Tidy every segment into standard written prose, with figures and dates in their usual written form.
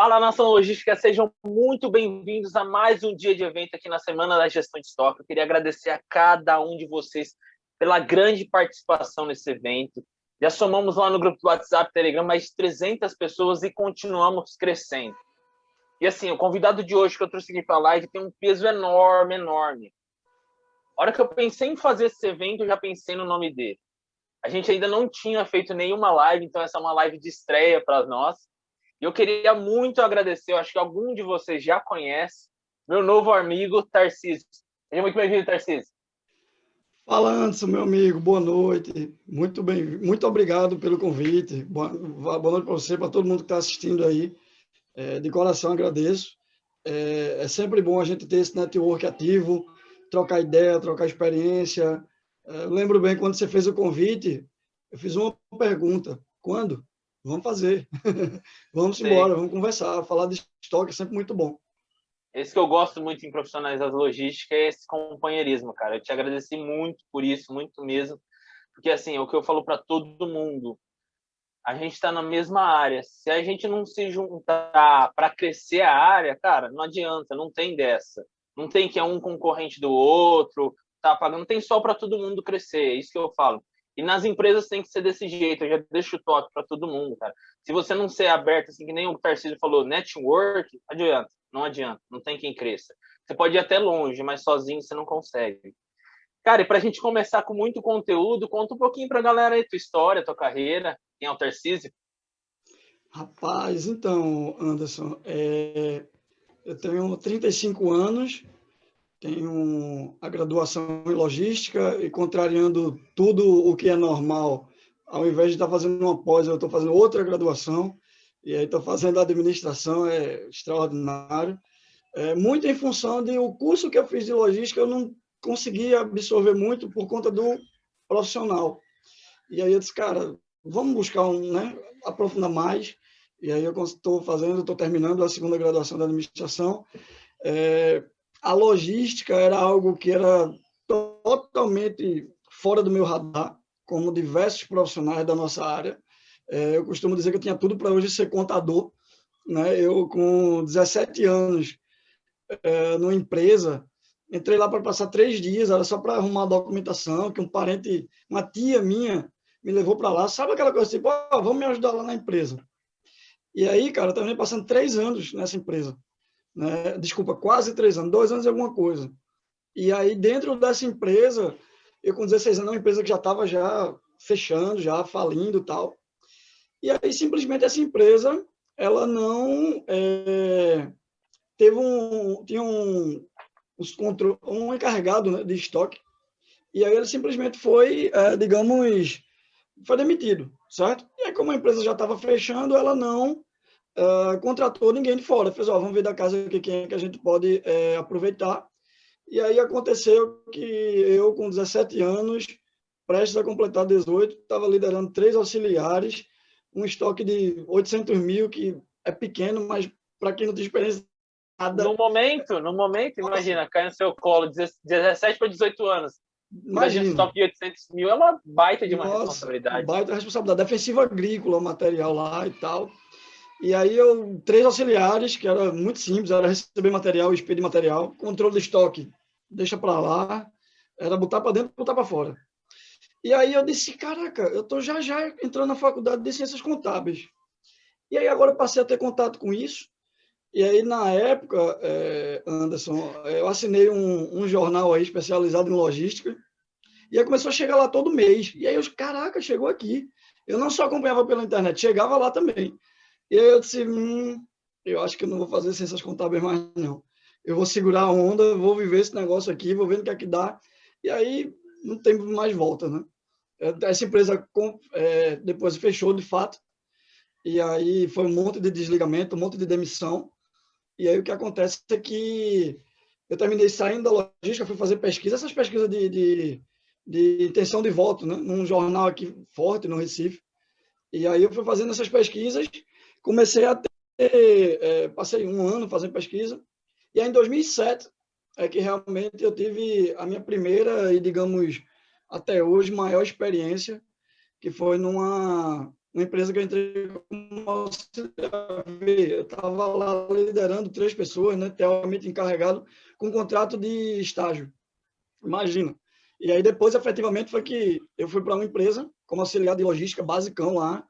Fala, Nação Logística, sejam muito bem-vindos a mais um dia de evento aqui na Semana da Gestão de Estoque. Eu queria agradecer a cada um de vocês pela grande participação nesse evento. Já somamos lá no grupo do WhatsApp, Telegram, mais de 300 pessoas e continuamos crescendo. E assim, o convidado de hoje que eu trouxe aqui para a live tem um peso enorme, enorme. A hora que eu pensei em fazer esse evento, eu já pensei no nome dele. A gente ainda não tinha feito nenhuma live, então essa é uma live de estreia para nós. E eu queria muito agradecer, eu acho que algum de vocês já conhece, meu novo amigo, Tarcísio. Seja muito bem-vindo, Tarcísio. Fala, Anderson, meu amigo, boa noite. Muito bem, muito obrigado pelo convite. Boa noite para você, para todo mundo que está assistindo aí. De coração agradeço. É sempre bom a gente ter esse network ativo, trocar ideia, trocar experiência. Eu lembro bem quando você fez o convite, eu fiz uma pergunta: quando? Vamos fazer. Vamos embora, vamos conversar. Falar de estoque é sempre muito bom. Esse que eu gosto muito em profissionais da logística é esse companheirismo, cara. Eu te agradeci muito por isso, muito mesmo. Porque, assim, é o que eu falo para todo mundo. A gente está na mesma área. Se a gente não se juntar para crescer a área, cara, não adianta, não tem dessa. Não tem que é um concorrente do outro, tá pagando, tem só para todo mundo crescer. É isso que eu falo. E nas empresas tem que ser desse jeito. Eu já deixo o toque para todo mundo, cara. Se você não ser aberto, assim que nem o Tarcísio falou, network, adianta, não adianta, não tem quem cresça. Você pode ir até longe, mas sozinho você não consegue. Cara, e para a gente começar com muito conteúdo, conta um pouquinho para a galera aí tua história, tua carreira, quem é o Tarcísio. Rapaz, então, Anderson, eu tenho 35 anos, tenho a graduação em logística e, contrariando tudo o que é normal, ao invés de estar fazendo uma pós, eu estou fazendo outra graduação, e aí estou fazendo administração, é extraordinário. Muito em função de o curso que eu fiz de logística, eu não consegui absorver muito por conta do profissional. E aí eu disse, cara, vamos buscar né, aprofundar mais. E aí eu estou terminando a segunda graduação da administração. A logística era algo que era totalmente fora do meu radar, como diversos profissionais da nossa área. Eu costumo dizer que eu tinha tudo para hoje ser contador, né? Eu, com 17 anos, numa empresa, entrei lá para passar 3 dias, era só para arrumar a documentação, que um parente, uma tia minha, me levou para lá. Sabe aquela coisa tipo, vamos me ajudar lá na empresa. E aí, cara, eu terminei passando 3 anos nessa empresa. Né? Desculpa, quase 3 anos, 2 anos e alguma coisa. E aí, dentro dessa empresa, eu com 16 anos, uma empresa que já estava já fechando, já falindo e tal. E aí, simplesmente, essa empresa, ela não tinha um encarregado, né, de estoque, e aí ele simplesmente foi, digamos, foi demitido, certo? E aí, como a empresa já estava fechando, ela não contratou ninguém de fora. Fez, vamos ver da casa quem é que a gente pode aproveitar. E aí aconteceu que eu, com 17 anos, prestes a completar 18, estava liderando 3 auxiliares, um estoque de 800 mil, que é pequeno, mas para quem não tem experiência, nada. No momento, imagina, cai no seu colo, 17 para 18 anos. Imagina, estoque de 800 mil é uma baita de uma responsabilidade. Baita responsabilidade. Defensiva agrícola, material lá e tal. E aí 3 auxiliares, que era muito simples, era receber material, expedir material, controle de estoque, deixa para lá, era botar para dentro, botar para fora. E aí eu disse, caraca, eu estou já entrando na faculdade de Ciências Contábeis. E aí agora eu passei a ter contato com isso. E aí, na época, Anderson, eu assinei um jornal aí especializado em logística, e aí começou a chegar lá todo mês. E aí eu, caraca, chegou aqui. Eu não só acompanhava pela internet, chegava lá também. E aí eu disse, eu acho que eu não vou fazer ciências contábeis mais, não. Eu vou segurar a onda, vou viver esse negócio aqui, vou ver o que é que dá. E aí não tem mais volta, né? Essa empresa depois fechou, de fato. E aí foi um monte de desligamento, um monte de demissão. E aí o que acontece é que eu terminei saindo da logística, fui fazer pesquisa, essas pesquisas de intenção de voto, né? Num jornal aqui forte, no Recife. E aí eu fui fazendo essas pesquisas, comecei a ter, passei um ano fazendo pesquisa, e aí em 2007 é que realmente eu tive a minha primeira e, digamos, até hoje, maior experiência, que foi numa uma empresa que eu entrei como auxiliar. Eu estava lá liderando 3 pessoas, né, teoricamente encarregado, com contrato de estágio. Imagina. E aí depois, efetivamente, foi que eu fui para uma empresa como auxiliar de logística, basicão lá,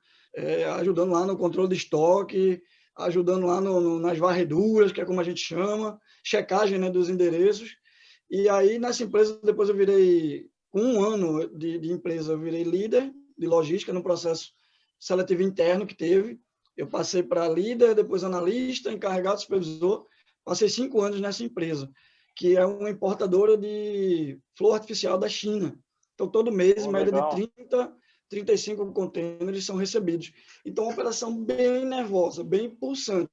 ajudando lá no controle de estoque, ajudando lá nas varreduras, que é como a gente chama, checagem, né, dos endereços. E aí, nessa empresa, depois eu virei, com 1 ano de empresa, eu virei líder de logística no processo seletivo interno que teve. Eu passei para líder, depois analista, encarregado, supervisor. Passei 5 anos nessa empresa, que é uma importadora de flor artificial da China. Então, todo mês, em Pô, média de legal. 35 contêineres são recebidos. Então, uma operação bem nervosa, bem pulsante.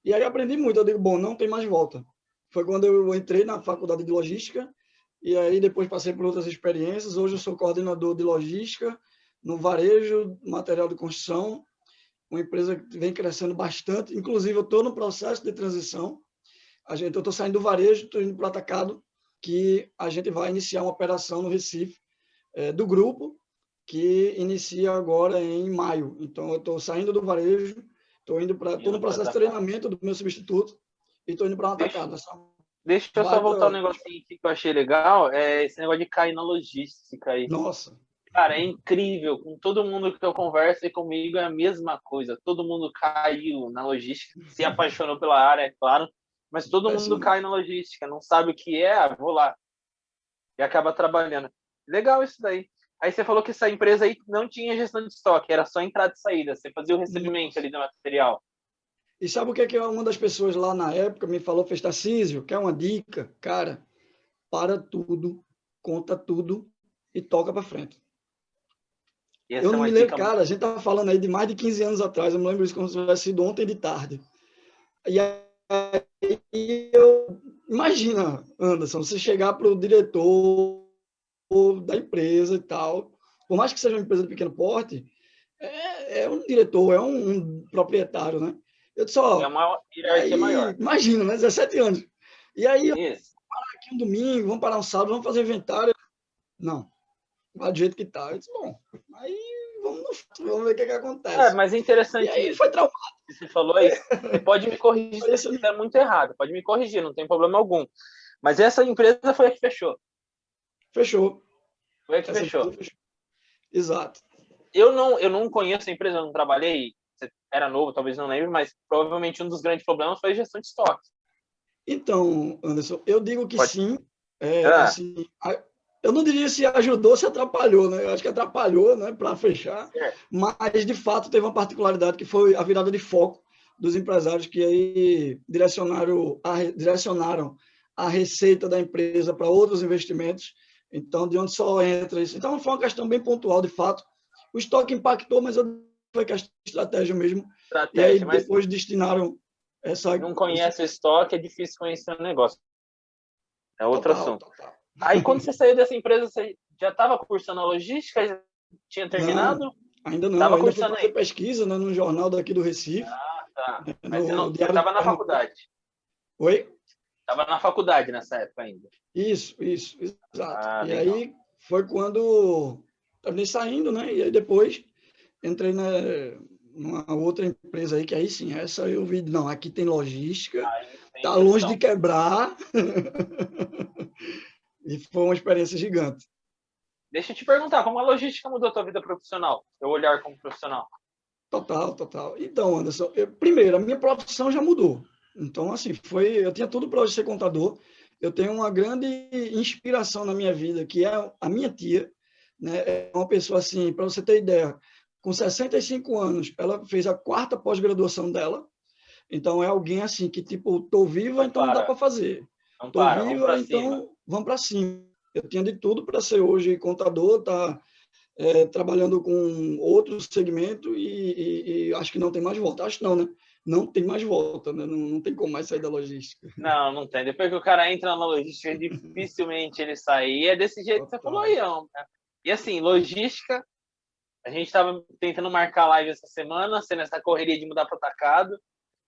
E aí aprendi muito. Eu digo, bom, não tem mais volta. Foi quando eu entrei na faculdade de logística, e aí depois passei por outras experiências. Hoje eu sou coordenador de logística no varejo, material de construção, uma empresa que vem crescendo bastante. Inclusive, eu estou no processo de transição. Eu estou saindo do varejo, estou indo para o atacado, que a gente vai iniciar uma operação no Recife, do grupo, que inicia agora em maio. Então, eu estou saindo do varejo, estou no Indo para processo de atacar. treinamento do meu substituto e estou indo para um Deixa, atacado. Essa deixa eu só voltar um baita. negocinho aqui que eu achei legal, é esse negócio de cair na logística aí. Nossa, Cara, é incrível. Com todo mundo que eu converso e comigo é a mesma coisa. Todo mundo caiu na logística, se apaixonou pela área, é claro, mas todo mundo cai impressionante. na logística, não sabe o que é, vou lá e acaba trabalhando. Legal isso daí. Aí você falou que essa empresa aí não tinha gestão de estoque, era só entrada e saída. Você fazia o recebimento Nossa. ali do material. E sabe o que é que uma das pessoas lá na época me falou, fez Tarcísio, quer uma dica? Cara, para tudo, conta tudo e toca para frente. E Eu essa é não uma me lembro, dica cara, a gente estava falando aí de mais de 15 anos atrás, eu me lembro isso como se tivesse sido ontem de tarde. E aí eu, imagina, Anderson, você chegar para o diretor da empresa e tal, por mais que seja uma empresa de pequeno porte, é um diretor, é um proprietário, né? Eu disse, é ó, uma hierarquia maior. aí, imagina, né? 17 anos. E aí, Isso. aqui um domingo, vamos parar um sábado, vamos fazer inventário. Não, vai do jeito que tá. Eu disse, bom, aí vamos ver o que, é que É, acontece. mas é E interessante aí isso. foi traumático. Que você falou isso. Você pode me corrigir se eu Parecendo... estiver muito errado. Pode me corrigir, não tem problema algum. Mas essa empresa foi a que fechou. Fechou. Foi a que Essa fechou. empresa fechou. Exato. Eu não conheço a empresa, eu não trabalhei. Você era novo, talvez não lembre, mas provavelmente um dos grandes problemas foi a gestão de estoque. Então, Anderson, eu digo que Pode. sim. Ah, Assim, eu não diria se ajudou, se atrapalhou, né? Eu acho que atrapalhou, né, para fechar, certo. mas de fato teve uma particularidade que foi a virada de foco dos empresários que aí direcionaram a receita da empresa para outros investimentos. Então, de onde só entra isso. Então, foi uma questão bem pontual, de fato. O estoque impactou, mas foi questão de estratégia mesmo. E aí Estratégia, mas depois destinaram essa não conhece o estoque, é difícil conhecer o negócio. É outro total, assunto. total. Aí, quando você saiu dessa empresa, você já estava cursando a logística? Já tinha Não, terminado? ainda não. Estava Ainda fui cursando fazer aí. pesquisa, né, num jornal daqui do Recife, Ah, tá. Mas você no não, você Diário de estava na Pernambuco. faculdade. Oi? Estava na faculdade nessa época ainda. Isso, exato. Ah, E legal. aí foi quando terminei saindo, né? E aí depois entrei numa outra empresa aí, que aí sim, essa eu vi, não, aqui tem logística, Aí tem tá longe de gestão. quebrar, e foi uma experiência gigante. Deixa eu te perguntar, como a logística mudou a tua vida profissional? Teu olhar como profissional? Total, total. Então, Anderson, primeiro, a minha profissão já mudou. Então, assim, eu tinha tudo para hoje ser contador. Eu tenho uma grande inspiração na minha vida, que é a minha tia, né? É uma pessoa assim, para você ter ideia, com 65 anos, ela fez a 4ª pós-graduação dela. Então, é alguém assim que, tipo, tô viva, Não então dá para, para fazer. não Tô para, vamos para viva, cima. então vamos para cima. Eu tinha de tudo para ser hoje contador, tá trabalhando com outro segmento e acho que não tem mais volta. Acho não, né? Não tem mais volta, né? Não tem como mais sair da logística. Não, não tem. Depois que o cara entra na logística, dificilmente ele sai. E é desse jeito que você falou Total. aí, ó. E assim, logística, a gente estava tentando marcar live essa semana, sendo essa correria de mudar para o atacado.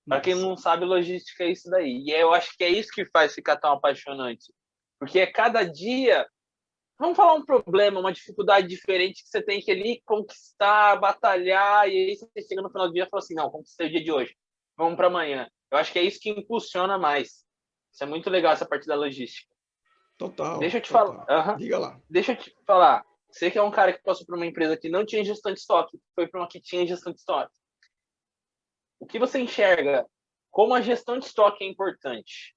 Para quem Nossa. não sabe, logística é isso daí. E eu acho que é isso que faz ficar tão apaixonante. Porque é cada dia vamos falar um problema, uma dificuldade diferente que você tem que ali conquistar, batalhar, e aí você chega no final do dia e fala assim, não, conquistei o dia de hoje, vamos para amanhã. Eu acho que é isso que impulsiona mais. Isso é muito legal, essa parte da logística. Total, Deixa eu te falar. total. Uhum. Diga lá. Deixa eu te falar. Você que é um cara que passou por uma empresa que não tinha gestão de estoque, foi para uma que tinha gestão de estoque. O que você enxerga como a gestão de estoque é importante?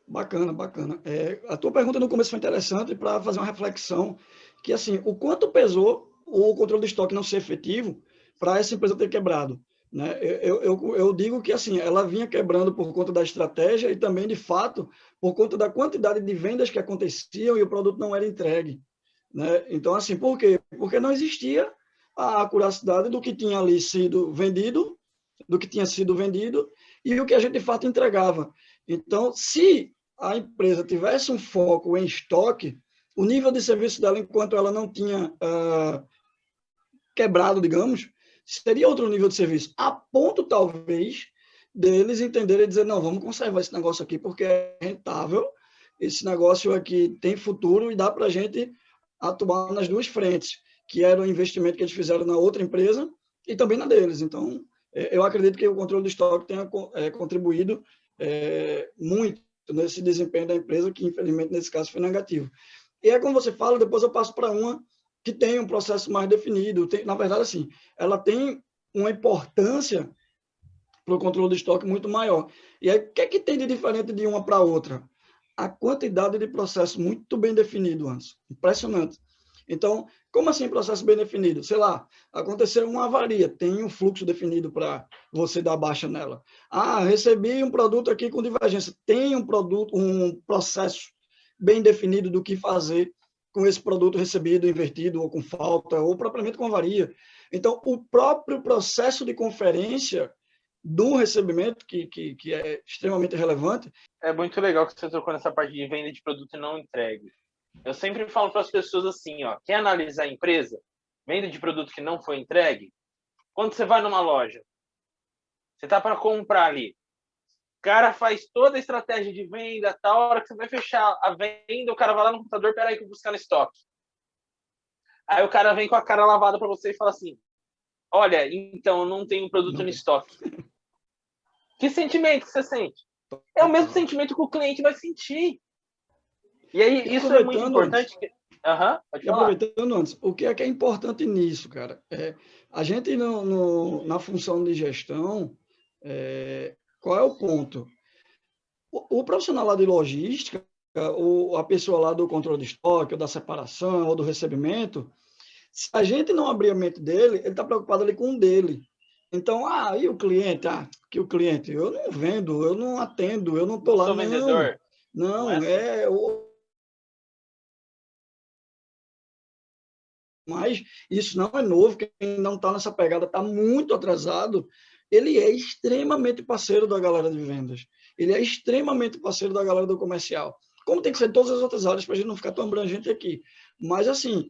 Bacana, bacana. A tua pergunta no começo foi interessante para fazer uma reflexão que, assim, o quanto pesou o controle de estoque não ser efetivo para essa empresa ter quebrado, né? Eu digo que, assim, ela vinha quebrando por conta da estratégia e também, de fato, por conta da quantidade de vendas que aconteciam e o produto não era entregue, né? Então, assim, por quê? Porque não existia a acuracidade do que tinha ali sido vendido, do que tinha sido vendido e o que a gente, de fato, entregava. Então, se a empresa tivesse um foco em estoque, o nível de serviço dela, enquanto ela não tinha quebrado, digamos, seria outro nível de serviço, a ponto, talvez, deles entenderem e dizer, não, vamos conservar esse negócio aqui porque é rentável, esse negócio aqui tem futuro e dá para a gente atuar nas duas frentes, que era o investimento que eles fizeram na outra empresa e também na deles. Então, eu acredito que o controle do estoque tenha contribuído muito nesse desempenho da empresa, que infelizmente nesse caso foi negativo. E é como você fala, depois eu passo para uma que tem um processo mais definido. Na verdade, assim, ela tem uma importância para o controle do estoque muito maior. E aí, o que é que tem de diferente de uma para outra? A quantidade de processo muito bem definido antes. Impressionante. Então, como assim processo bem definido? Sei lá, aconteceu uma avaria, tem um fluxo definido para você dar baixa nela. Ah, recebi um produto aqui com divergência, tem um processo bem definido do que fazer com esse produto recebido, invertido, ou com falta, ou propriamente com avaria. Então, o próprio processo de conferência do recebimento, que é extremamente relevante. É muito legal que você tocou nessa parte de venda de produto não entregue. Eu sempre falo para as pessoas assim, ó, quer analisar a empresa? Venda de produto que não foi entregue? Quando você vai numa loja, você tá para comprar ali, o cara faz toda a estratégia de venda, tal, hora que você vai fechar a venda, o cara vai lá no computador, peraí que eu vou buscar no estoque. Aí o cara vem com a cara lavada para você e fala assim, olha, então eu não tenho produto no estoque. Que sentimento que você sente? É o mesmo sentimento que o cliente vai sentir. E aí, isso é muito importante. Pode falar. Aproveitando antes, o que é importante nisso, cara? A gente, na função de gestão, qual é o ponto? O profissional lá de logística, a pessoa lá do controle de estoque, ou da separação, ou do recebimento, se a gente não abrir a mente dele, ele está preocupado ali com o dele. Então, e o cliente? Que o cliente, eu não vendo, eu não atendo, eu não estou lá. Sou vendedor. Não, mas isso não é novo, quem não está nessa pegada está muito atrasado. Ele é extremamente parceiro da galera de vendas. Ele é extremamente parceiro da galera do comercial. Como tem que ser em todas as outras áreas, para a gente não ficar tão abrangente aqui. Mas, assim,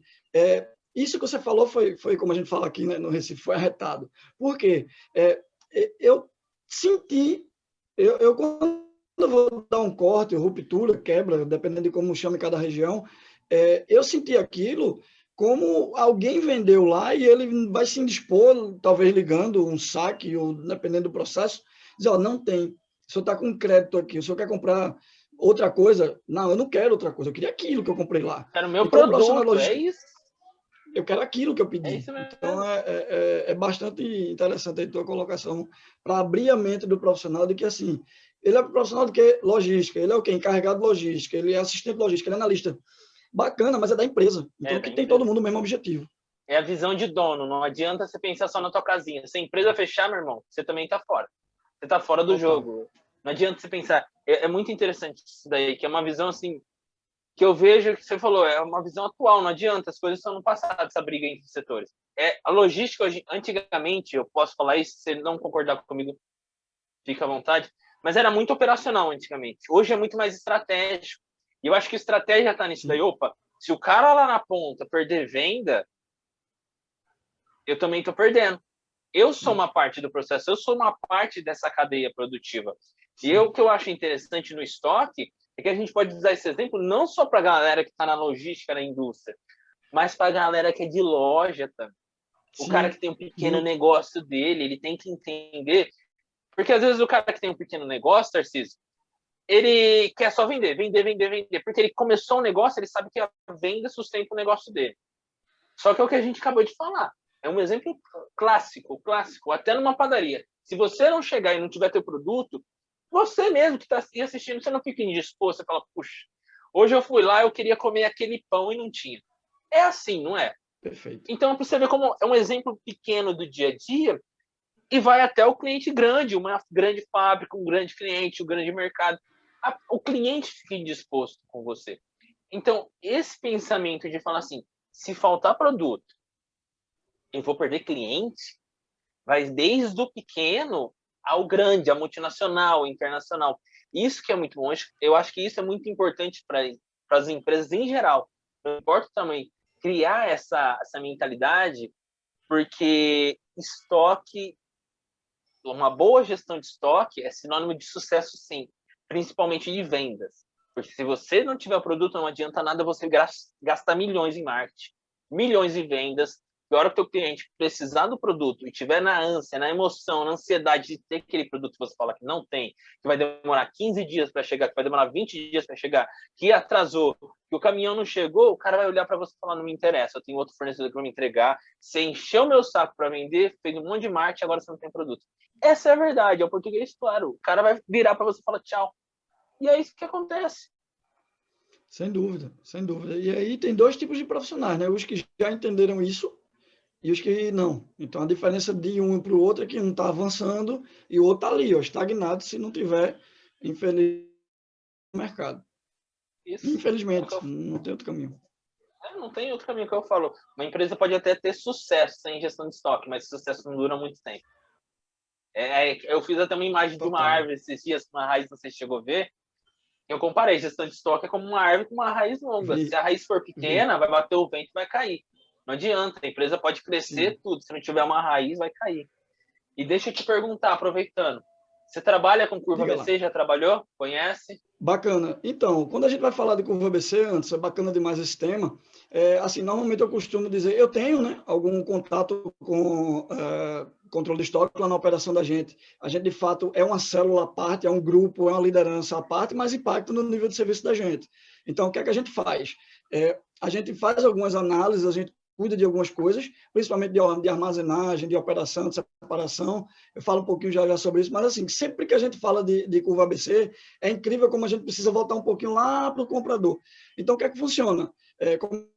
isso que você falou foi como a gente fala aqui, né, no Recife, foi arretado. Por quê? Eu senti, quando eu vou dar um corte, ruptura, quebra, dependendo de como chama em cada região, eu senti aquilo como alguém vendeu lá e ele vai se indispor, talvez ligando um saque, ou dependendo do processo, dizer, não tem, o senhor está com crédito aqui, o senhor quer comprar outra coisa? Não, eu não quero outra coisa, eu queria aquilo que eu comprei lá. Quero o meu então, produto, é isso. Eu quero aquilo que eu pedi. Isso mesmo. Então, é bastante interessante a tua colocação para abrir a mente do profissional de que, assim, ele é profissional de que? Logística, ele é o quê? Encarregado de logística, ele é assistente de logística, ele é analista. Bacana, mas é da empresa. Então, que tem todo mundo o mesmo objetivo. É a visão de dono. Não adianta você pensar só na tua casinha. Se a empresa fechar, meu irmão, você também está fora. Você está fora do jogo. Não adianta você pensar. É muito interessante isso daí, que é uma visão assim que eu vejo que você falou, é uma visão atual. Não adianta, as coisas estão no passado, essa briga entre os setores. A logística, antigamente, eu posso falar isso, se você não concordar comigo, fica à vontade, mas era muito operacional antigamente. Hoje é muito mais estratégico. E eu acho que a estratégia está nisso daí. Opa, se o cara lá na ponta perder venda, eu também estou perdendo. Eu sou uma parte do processo, eu sou uma parte dessa cadeia produtiva. E o que eu acho interessante no estoque é que a gente pode usar esse exemplo não só para a galera que está na logística, na indústria, mas para a galera que é de loja, tá? O cara Sim, que tem um pequeno muito. negócio dele, ele tem que entender. Porque às vezes o cara que tem um pequeno negócio, Tarcísio, ele quer só vender, vender, vender, vender. Porque ele começou um negócio, ele sabe que a venda sustenta o negócio dele. Só que é o que a gente acabou de falar. É um exemplo clássico, clássico, até numa padaria. Se você não chegar e não tiver teu produto, você mesmo que está assistindo, você não fica indisposto, você fala, puxa, hoje eu fui lá, eu queria comer aquele pão e não tinha. É assim, não é? Perfeito. Então, para você ver como é um exemplo pequeno do dia a dia e vai até o cliente grande, uma grande fábrica, um grande cliente, um grande mercado. O cliente fica indisposto com você. Então, esse pensamento de falar assim, se faltar produto, eu vou perder cliente, vai desde o pequeno ao grande, a multinacional, internacional. Isso que é muito bom. Eu acho que isso é muito importante para as empresas em geral. Não importa também criar essa mentalidade, porque estoque, uma boa gestão de estoque é sinônimo de sucesso, sim, principalmente de vendas. Porque se você não tiver produto, não adianta nada você gastar milhões em marketing, milhões em vendas. E a hora que o teu cliente precisar do produto e tiver na ânsia, na emoção, na ansiedade de ter aquele produto que você fala que não tem, que vai demorar 15 dias para chegar, que vai demorar 20 dias para chegar, que atrasou, que o caminhão não chegou, o cara vai olhar para você e falar, não me interessa, eu tenho outro fornecedor para me entregar, você encheu meu saco para vender, fez um monte de marketing, agora você não tem produto. Essa é a verdade, é o português claro. O cara vai virar para você e falar tchau. E é isso que acontece. Sem dúvida, sem dúvida. E aí tem dois tipos de profissionais, né? Os que já entenderam isso e os que não. Então a diferença de um para o outro é que um está avançando e o outro está ali, ó, estagnado, se não tiver, infelizmente, no mercado. Isso. É o que Infelizmente, eu... não tem outro caminho. Não tem outro caminho que eu falo. Uma empresa pode até ter sucesso sem gestão de estoque, mas sucesso não dura muito tempo. Eu fiz até uma imagem de uma Total. árvore esses dias, uma raiz, não sei se chegou a ver. Eu comparei gestão de estoque é como uma árvore com uma raiz longa. Se Vi, a raiz for vi. pequena, vai bater o vento e vai cair. Não adianta, a empresa pode Sim. crescer tudo. Se não tiver uma raiz, vai cair. E deixa eu te perguntar, aproveitando. Você trabalha com curva Diga lá. ABC? Já trabalhou? Conhece? Bacana. Então, quando a gente vai falar de curva ABC, antes, é bacana demais esse tema. Assim, normalmente eu costumo dizer, eu tenho, né, algum contato com controle de estoque lá na operação da gente. A gente, de fato, é uma célula à parte, é um grupo, é uma liderança à parte, mas impacta no nível de serviço da gente. Então, o que é que a gente faz? A gente faz algumas análises, a gente cuida de algumas coisas, principalmente de armazenagem, de operação, de separação. Eu falo um pouquinho já sobre isso, mas assim, sempre que a gente fala de curva ABC, é incrível como a gente precisa voltar um pouquinho lá para o comprador. Então, o que é que funciona? Como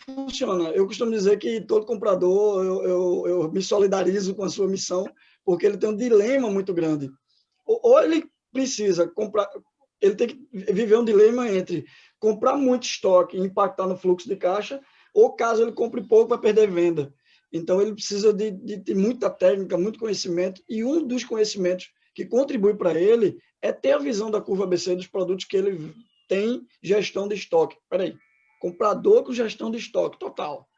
funciona? Eu costumo dizer que todo comprador, eu me solidarizo com a sua missão, porque ele tem um dilema muito grande. Ou ele precisa comprar, ele tem que viver um dilema entre comprar muito estoque e impactar no fluxo de caixa, ou caso ele compre pouco, vai perder venda. Então, ele precisa de muita técnica, muito conhecimento, e um dos conhecimentos que contribui para ele é ter a visão da curva ABC dos produtos que ele tem gestão de estoque. Espera aí, comprador com gestão de estoque, total.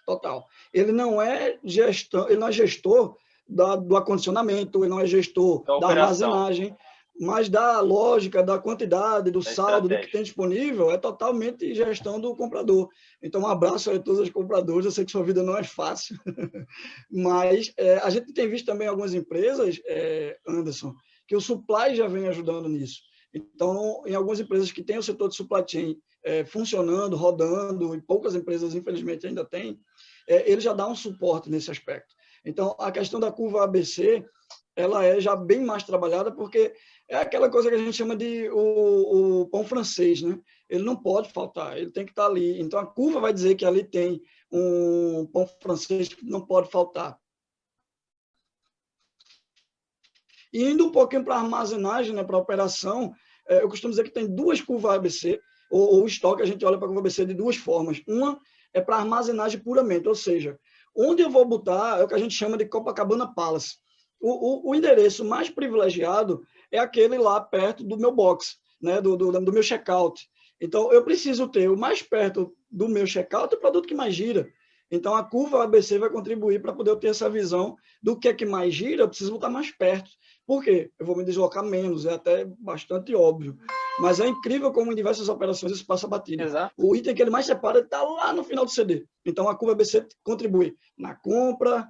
Total. Ele não é gestor do acondicionamento, ele não é gestor Da da operação, armazenagem, mas da lógica, da quantidade, do da saldo, do que estratégia. tem disponível, é totalmente gestão do comprador. Então, um abraço a todos os compradores, eu sei que sua vida não é fácil, mas a gente tem visto também algumas empresas, Anderson, que o supply já vem ajudando nisso. Então, em algumas empresas que têm o setor de supply chain funcionando, rodando, e poucas empresas, infelizmente, ainda têm, ele já dá um suporte nesse aspecto. Então, a questão da curva ABC, ela é já bem mais trabalhada, porque é aquela coisa que a gente chama de o pão francês, né? Ele não pode faltar, ele tem que estar ali. Então, a curva vai dizer que ali tem um pão francês que não pode faltar. E indo um pouquinho para a armazenagem, né, para a operação, eu costumo dizer que tem duas curvas ABC, ou estoque, a gente olha para a curva ABC de duas formas. Uma é para armazenagem puramente, ou seja, onde eu vou botar é o que a gente chama de Copacabana Palace. O endereço mais privilegiado é aquele lá perto do meu box, né, do meu checkout. Então, eu preciso ter o mais perto do meu checkout o produto que mais gira. Então, a curva ABC vai contribuir para poder ter essa visão do que é que mais gira, eu preciso botar mais perto. Por quê? Eu vou me deslocar menos, é até bastante óbvio. Mas é incrível como em diversas operações isso passa batido. Exato. O item que ele mais separa está lá no final do CD. Então, a curva ABC contribui na compra,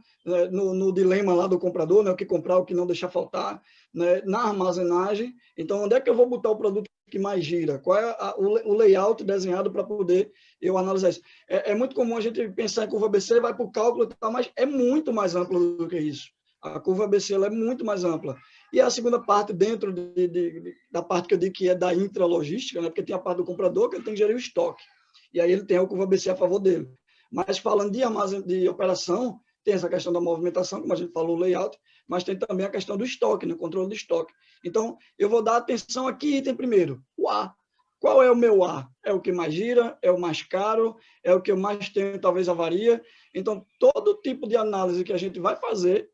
no dilema lá do comprador, né, o que comprar, o que não deixar faltar, né, na armazenagem. Então, onde é que eu vou botar o produto que mais gira? Qual é o layout desenhado para poder eu analisar isso? É muito comum a gente pensar em curva ABC, vai para o cálculo e tal, mas é muito mais amplo do que isso. A curva ABC ela é muito mais ampla. E a segunda parte, dentro da parte que eu digo que é da intralogística, né? Porque tem a parte do comprador que ele tem que gerir o estoque. E aí ele tem a curva ABC a favor dele. Mas falando de operação, tem essa questão da movimentação, como a gente falou, o layout, mas tem também a questão do estoque, né? Controle do estoque. Então, eu vou dar atenção aqui, item primeiro, o A. Qual é o meu A? É o que mais gira? É o mais caro? É o que eu mais tenho, talvez, avaria? Então, todo tipo de análise que a gente vai fazer,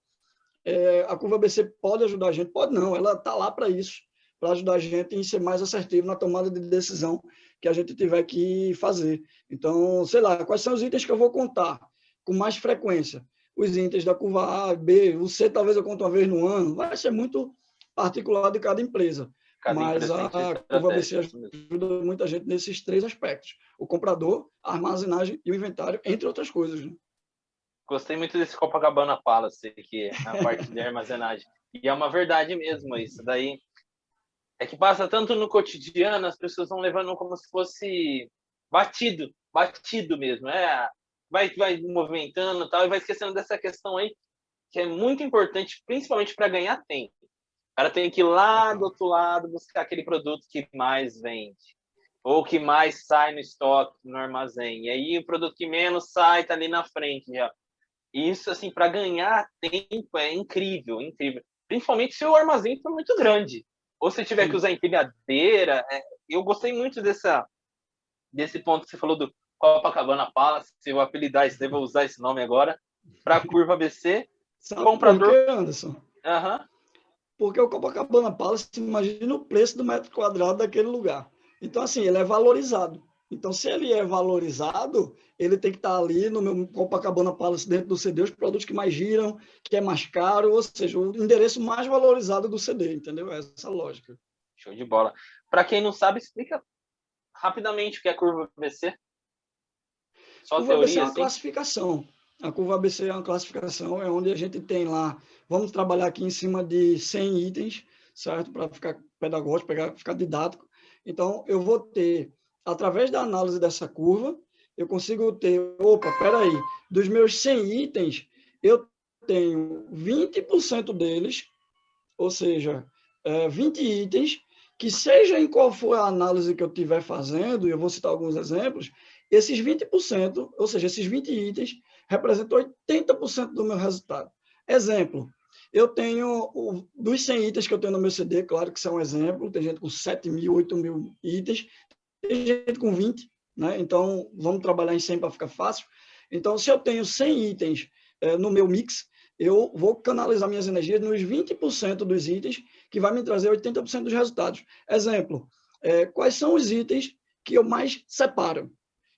a curva ABC pode ajudar a gente? Pode não, ela está lá para isso, para ajudar a gente em ser mais assertivo na tomada de decisão que a gente tiver que fazer. Então, sei lá, quais são os itens que eu vou contar com mais frequência? Os itens da curva A, B, o C talvez eu conte uma vez no ano, vai ser muito particular de cada empresa. Mas a curva ABC ajuda muita gente nesses 3 aspectos: o comprador, a armazenagem e o inventário, entre outras coisas, né? Gostei muito desse Copacabana Palace, que é a parte de armazenagem. E é uma verdade mesmo isso. Daí é que passa tanto no cotidiano, as pessoas vão levando como se fosse batido mesmo. Vai movimentando e tal, e vai esquecendo dessa questão aí, que é muito importante, principalmente para ganhar tempo. O cara tem que ir lá do outro lado buscar aquele produto que mais vende, ou que mais sai no estoque, no armazém. E aí o produto que menos sai está ali na frente já. Isso, assim, para ganhar tempo é incrível, incrível. Principalmente se o armazém for muito grande. Ou se tiver que usar empilhadeira. Eu gostei muito desse ponto que você falou do Copacabana Palace. Se eu apelidar isso, devo usar esse nome agora. Para a curva ABC, Sabe comprador. Por quê, Anderson? Uhum. Porque o Copacabana Palace, imagina o preço do metro quadrado daquele lugar. Então, assim, ele é valorizado. Então, se ele é valorizado, ele tem que estar ali no meu Copacabana Palace, dentro do CD, os produtos que mais giram, que é mais caro, ou seja, o endereço mais valorizado do CD, entendeu? Essa lógica. Show de bola. Para quem não sabe, explica rapidamente o que é curva ABC. Só curva teoria, ABC é uma assim? classificação. A curva ABC é uma classificação, é onde a gente tem lá, vamos trabalhar aqui em cima de 100 itens, certo? Para ficar pedagógico, ficar didático. Então, eu vou ter, através da análise dessa curva, eu consigo ter, espera aí, dos meus 100 itens, eu tenho 20% deles, ou seja, 20 itens, que seja em qual for a análise que eu estiver fazendo, e eu vou citar alguns exemplos, esses 20%, ou seja, esses 20 itens, representam 80% do meu resultado. Exemplo, eu tenho, dos 100 itens que eu tenho no meu CD, claro que isso é um exemplo, tem gente com 7 mil, 8 mil itens, tem gente com 20, né? Então, vamos trabalhar em 100 para ficar fácil. Então, se eu tenho 100 itens no meu mix, eu vou canalizar minhas energias nos 20% dos itens, que vai me trazer 80% dos resultados. Exemplo, quais são os itens que eu mais separo?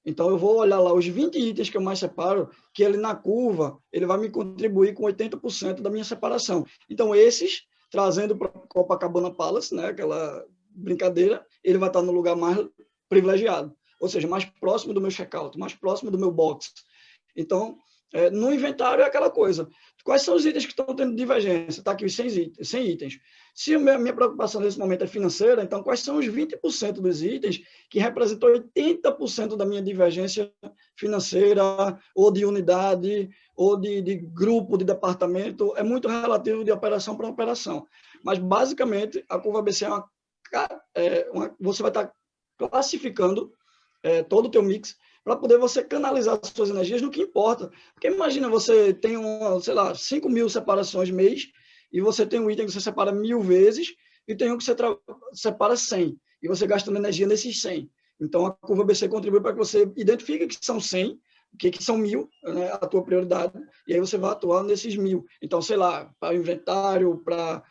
Então, eu vou olhar lá os 20 itens que eu mais separo, que ele na curva, ele vai me contribuir com 80% da minha separação. Então, esses, trazendo para o Copacabana Palace, né, aquela brincadeira, ele vai estar no lugar mais privilegiado, ou seja, mais próximo do meu checkout, mais próximo do meu box. Então, no inventário é aquela coisa. Quais são os itens que estão tendo divergência? Está aqui os 100 itens. Se a minha preocupação nesse momento é financeira, então quais são os 20% dos itens que representam 80% da minha divergência financeira, ou de unidade, ou de grupo, de departamento? É muito relativo de operação para operação. Mas, basicamente, a curva ABC você vai estar classificando todo o teu mix para poder você canalizar as suas energias no que importa. Porque imagina, você tem, sei lá, 5 mil separações mês, e você tem um item que você separa 1000 vezes, e tem um que você separa 100, e você gastando energia nesses 100. Então, a curva ABC contribui para que você identifique que são 100, que são 1000, né, a tua prioridade, e aí você vai atuar nesses 1000. Então, sei lá, para inventário, para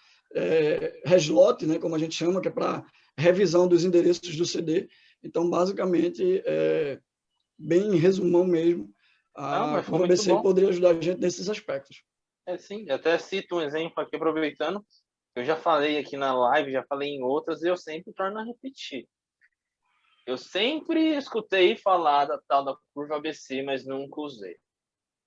reslot, né, como a gente chama, que é para revisão dos endereços do CD. Então, basicamente, bem em resumão mesmo, a curva ABC poderia ajudar a gente nesses aspectos. Sim, até cito um exemplo aqui, aproveitando. eu já falei aqui na live, já falei em outras, e eu sempre torno a repetir. Eu sempre escutei falar da tal da curva ABC, mas nunca usei.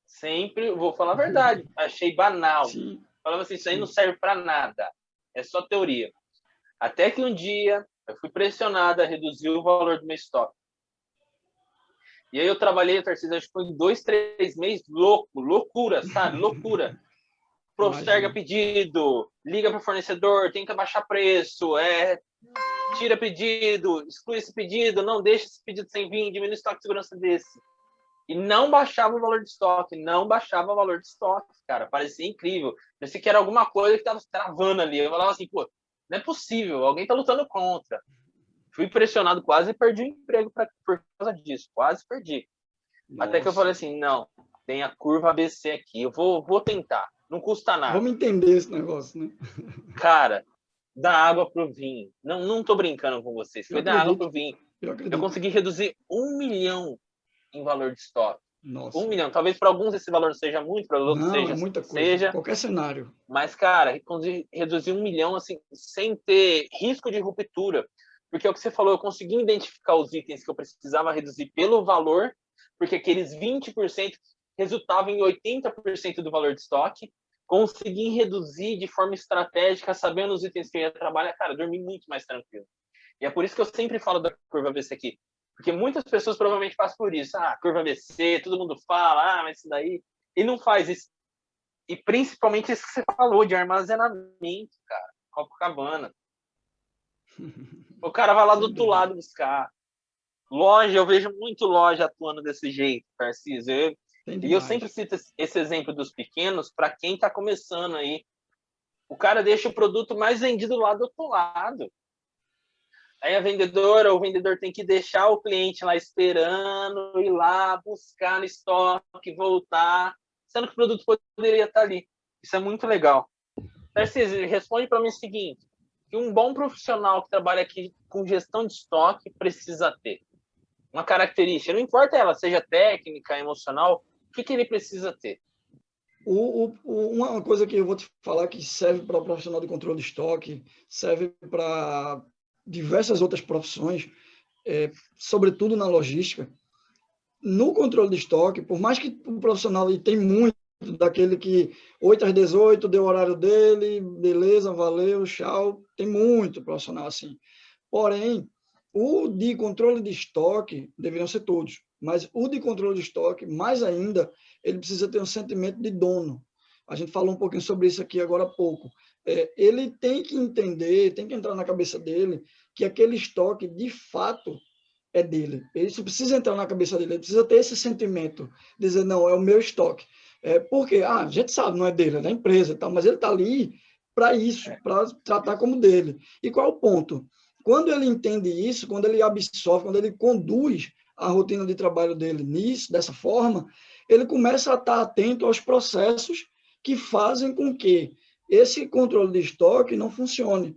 Sempre, vou falar a verdade, achei banal. Sim, Falava assim, isso aí não sim. serve para nada, é só teoria. Até que um dia eu fui pressionado a reduzir o valor do meu estoque. E aí eu trabalhei, Tarcísio, acho que foi 2, 3 meses, loucura, sabe? Loucura. Posterga Imagino. pedido, liga para o fornecedor, tenta baixar preço, tira pedido, exclui esse pedido, não deixa esse pedido sem vir, diminui o estoque de segurança desse. E não baixava o valor de estoque, não baixava o valor de estoque, cara. Parecia incrível. Parecia que era alguma coisa que estava travando ali. Eu falava assim, pô, não é possível, alguém está lutando contra. Fui pressionado, quase perdi o emprego por causa disso, quase perdi. Até que eu Nossa. falei assim, não, tem a curva ABC aqui, eu vou tentar, não custa Vamos nada. entender esse negócio, né? Cara, da água pro vinho. Não tô brincando com vocês, Eu foi da água acredito, pro vinho. eu Eu acredito. consegui reduzir 1 milhão em valor de estoque. um Nossa. milhão. Talvez para alguns esse valor não seja muito, para outros Não, é muita coisa. seja. Qualquer cenário. Mas, cara, reduzir 1 milhão assim, sem ter risco de ruptura. Porque é o que você falou, eu consegui identificar os itens que eu precisava reduzir pelo valor, porque aqueles 20% resultavam em 80% do valor de estoque. Consegui reduzir de forma estratégica, sabendo os itens que eu ia trabalhar. Cara, dormi muito mais tranquilo. E é por isso que eu sempre falo da curva ABC aqui. Porque muitas pessoas provavelmente passam por isso. Ah, curva ABC, todo mundo fala, mas isso daí. E não faz isso. E principalmente isso que você falou, de armazenamento, cara. Copacabana. O cara vai lá do Sem outro dúvida. lado buscar. Loja, eu vejo muito loja atuando desse jeito, Tarcísio. Tem E eu sempre demais. cito esse exemplo dos pequenos para quem está começando aí. O cara deixa o produto mais vendido lá do outro lado. Aí a vendedora ou o vendedor tem que deixar o cliente lá esperando, ir lá, buscar no estoque, voltar, sendo que o produto poderia estar ali. Isso é muito legal. Tarcísio, responde para mim o seguinte, que um bom profissional que trabalha aqui com gestão de estoque precisa ter. Uma característica, não importa ela, seja técnica, emocional, o que ele precisa ter? Uma coisa que eu vou te falar que serve para o profissional de controle de estoque, serve para diversas outras profissões, sobretudo na logística. No controle de estoque, por mais que o profissional ele tem muito daquele que 8 às 18 deu o horário dele, beleza, valeu, tchau, tem muito profissional assim. Porém, o de controle de estoque deveriam ser todos, mas o de controle de estoque, mais ainda, ele precisa ter um sentimento de dono. A gente falou um pouquinho sobre isso aqui agora há pouco. Ele tem que entender, tem que entrar na cabeça dele que aquele estoque, de fato, é dele. Isso precisa entrar na cabeça dele, ele precisa ter esse sentimento, dizer, não, é o meu estoque. Porque a gente sabe, não é dele, é da empresa, tá? Mas ele está ali para isso, para tratar como dele. E qual é o ponto? Quando ele entende isso, quando ele absorve, quando ele conduz a rotina de trabalho dele nisso, dessa forma, ele começa a estar atento aos processos que fazem com que esse controle de estoque não funcione,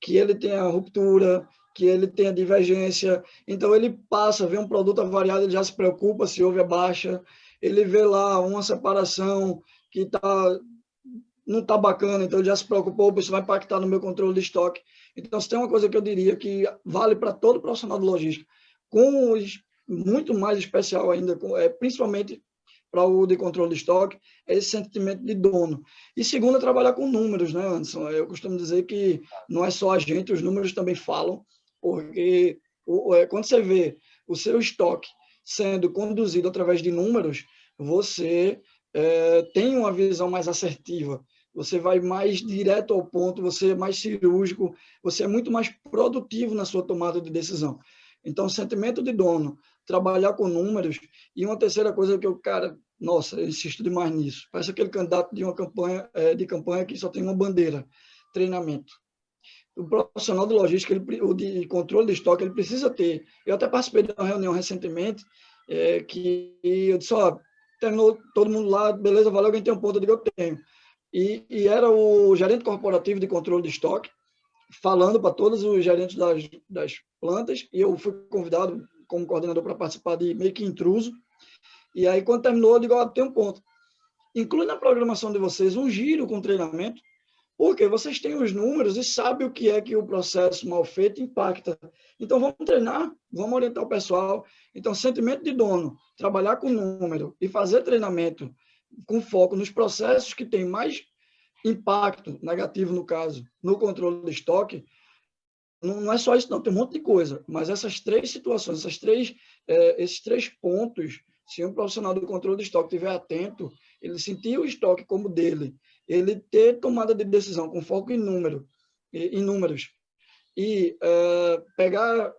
que ele tenha ruptura, que ele tenha divergência. Então, ele passa, vê um produto avariado, ele já se preocupa se houve a baixa, ele vê lá uma separação que não está bacana, então ele já se preocupou, isso vai impactar no meu controle de estoque. Então, se tem uma coisa que eu diria que vale para todo profissional de logística, com muito mais especial ainda, principalmente para o de controle de estoque, é esse sentimento de dono. E segundo, é trabalhar com números, né, Anderson? Eu costumo dizer que não é só a gente, os números também falam, porque quando você vê o seu estoque sendo conduzido através de números, você tem uma visão mais assertiva, você vai mais direto ao ponto, você é mais cirúrgico, você é muito mais produtivo na sua tomada de decisão. Então, sentimento de dono, trabalhar com números, e uma terceira coisa que eu, cara, nossa, eu insisto demais nisso, parece aquele candidato de uma campanha, de campanha que só tem uma bandeira, treinamento. O profissional de logística, o de controle de estoque, ele precisa ter. Eu até participei de uma reunião recentemente, que eu disse, ó, terminou todo mundo lá, beleza, valeu, alguém tem um ponto? Eu digo, eu tenho. E era o gerente corporativo de controle de estoque, falando para todos os gerentes das plantas, e eu fui convidado como coordenador para participar de meio que intruso, e aí quando terminou, eu digo, ó, tem um ponto. Inclui na programação de vocês um giro com treinamento, Porque vocês têm os números e sabem o que é que o processo mal feito impacta. Então, vamos treinar, vamos orientar o pessoal. Então, sentimento de dono, trabalhar com número e fazer treinamento com foco nos processos que têm mais impacto negativo, no caso, no controle de estoque, não é só isso, não, tem um monte de coisa. Mas essas três situações, esses três pontos, se um profissional do controle de estoque estiver atento, ele sentir o estoque como dele, ele ter tomada de decisão com foco em números, e pegar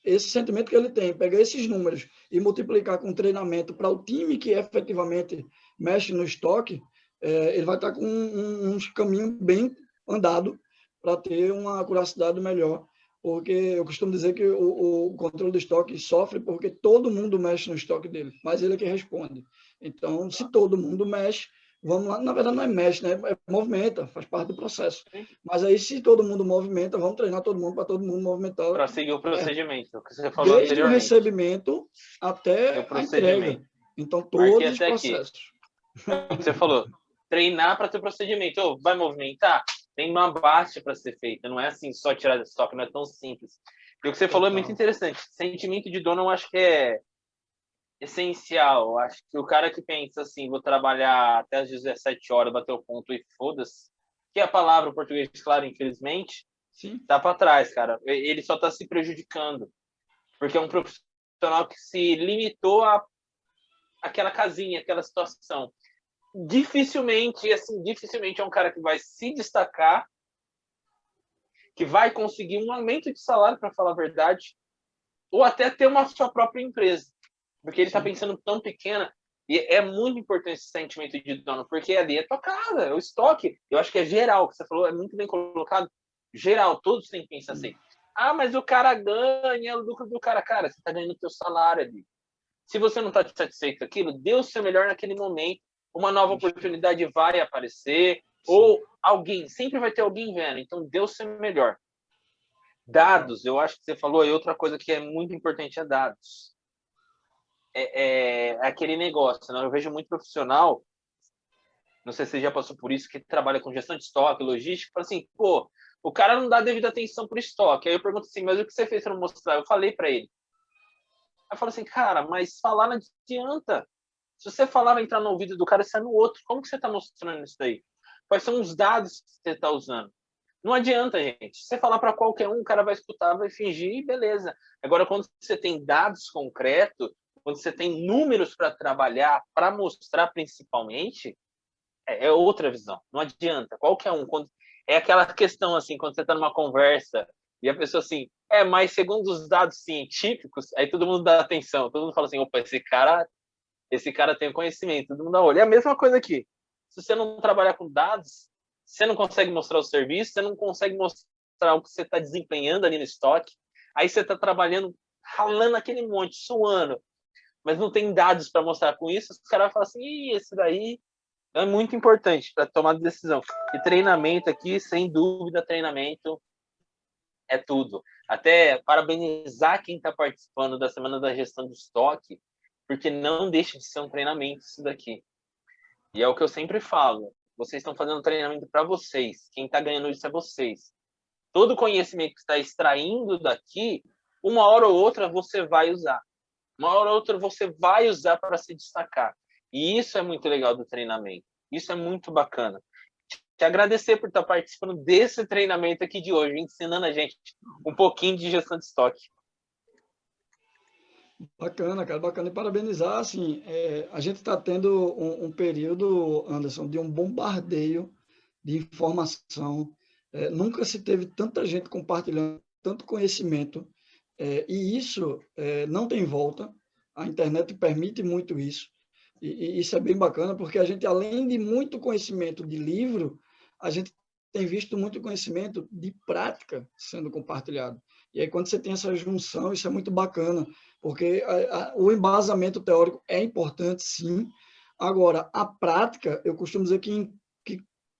esse sentimento que ele tem, pegar esses números e multiplicar com treinamento para o time que efetivamente mexe no estoque, ele vai estar com uns caminhos bem andado para ter uma curiosidade melhor, porque eu costumo dizer que o controle do estoque sofre porque todo mundo mexe no estoque dele, mas ele é que responde. Então, se todo mundo mexe, vamos lá, na verdade não é mexe, né? Movimenta, faz parte do processo. Mas aí, se todo mundo movimenta, vamos treinar todo mundo para todo mundo movimentar. Para seguir o procedimento, que você falou desde anteriormente. O recebimento até a entrega. Então, todos os processos. Você falou, treinar para ter procedimento. Oh, vai movimentar? Tem uma base para ser feita. Não é assim, só tirar do estoque, não é tão simples. E o que você falou é muito interessante. Sentimento de dono, eu acho que é essencial. Eu acho que o cara que pensa assim, vou trabalhar até as 17 horas, bater o ponto e foda-se, que é a palavra em português, claro, infelizmente, tá para trás, cara. Ele só tá se prejudicando. Porque é um profissional que se limitou a aquela casinha, aquela situação. Dificilmente é um cara que vai se destacar, que vai conseguir um aumento de salário, para falar a verdade, ou até ter uma sua própria empresa. Porque ele está pensando tão pequena. E é muito importante esse sentimento de dono, porque ali é tua casa, é o estoque. Eu acho que é geral, o que você falou é muito bem colocado. Geral, todos têm que pensar assim. Ah, mas o cara ganha, é o lucro do cara. Cara, você está ganhando o teu salário ali. Se você não está satisfeito com aquilo, dê o seu melhor naquele momento. Uma nova oportunidade vai aparecer, ou alguém, sempre vai ter alguém vendo, então dê o seu melhor. Dados, eu acho que você falou, e outra coisa que é muito importante é dados. É aquele negócio, né? Eu vejo muito profissional, não sei se você já passou por isso, que trabalha com gestão de estoque, logística, fala assim, pô, o cara não dá devida atenção pro estoque. Aí eu pergunto assim, mas o que você fez para mostrar? Eu falei para ele. Aí eu falo assim, cara, mas falar não adianta. Se você falar, vai entrar no ouvido do cara e sai no outro. Como que você está mostrando isso daí? Quais são os dados que você está usando? Não adianta, gente. Se você falar para qualquer um, o cara vai escutar, vai fingir e beleza. Agora, quando você tem dados concretos, quando você tem números para trabalhar, para mostrar principalmente, é outra visão. Não adianta. Qualquer um. É aquela questão assim, quando você está numa conversa e a pessoa assim, mas segundo os dados científicos, aí todo mundo dá atenção. Todo mundo fala assim, opa, esse cara tem conhecimento, todo mundo dá olho. É a mesma coisa aqui. Se você não trabalhar com dados, você não consegue mostrar o serviço, você não consegue mostrar o que você está desempenhando ali no estoque. Aí você está trabalhando, ralando aquele monte, suando, mas não tem dados para mostrar com isso, os caras vão falar assim, esse daí é muito importante para tomar decisão. E treinamento aqui, sem dúvida, treinamento é tudo. Até parabenizar quem está participando da Semana da Gestão de Estoque, porque não deixa de ser um treinamento isso daqui. E é o que eu sempre falo, vocês estão fazendo treinamento para vocês, quem está ganhando isso é vocês. Todo conhecimento que está extraindo daqui, uma hora ou outra você vai usar. Uma hora ou outra você vai usar para se destacar. E isso é muito legal do treinamento. Isso é muito bacana. Te agradecer por estar participando desse treinamento aqui de hoje, ensinando a gente um pouquinho de gestão de estoque. Bacana, cara, bacana. E parabenizar, assim, a gente está tendo um período, Anderson, de um bombardeio de informação. Nunca se teve tanta gente compartilhando tanto conhecimento, e isso não tem volta. A internet permite muito isso. E isso é bem bacana, porque a gente, além de muito conhecimento de livro, a gente tem visto muito conhecimento de prática sendo compartilhado. E aí, quando você tem essa junção, isso é muito bacana, porque o embasamento teórico é importante, sim. Agora, a prática, eu costumo dizer que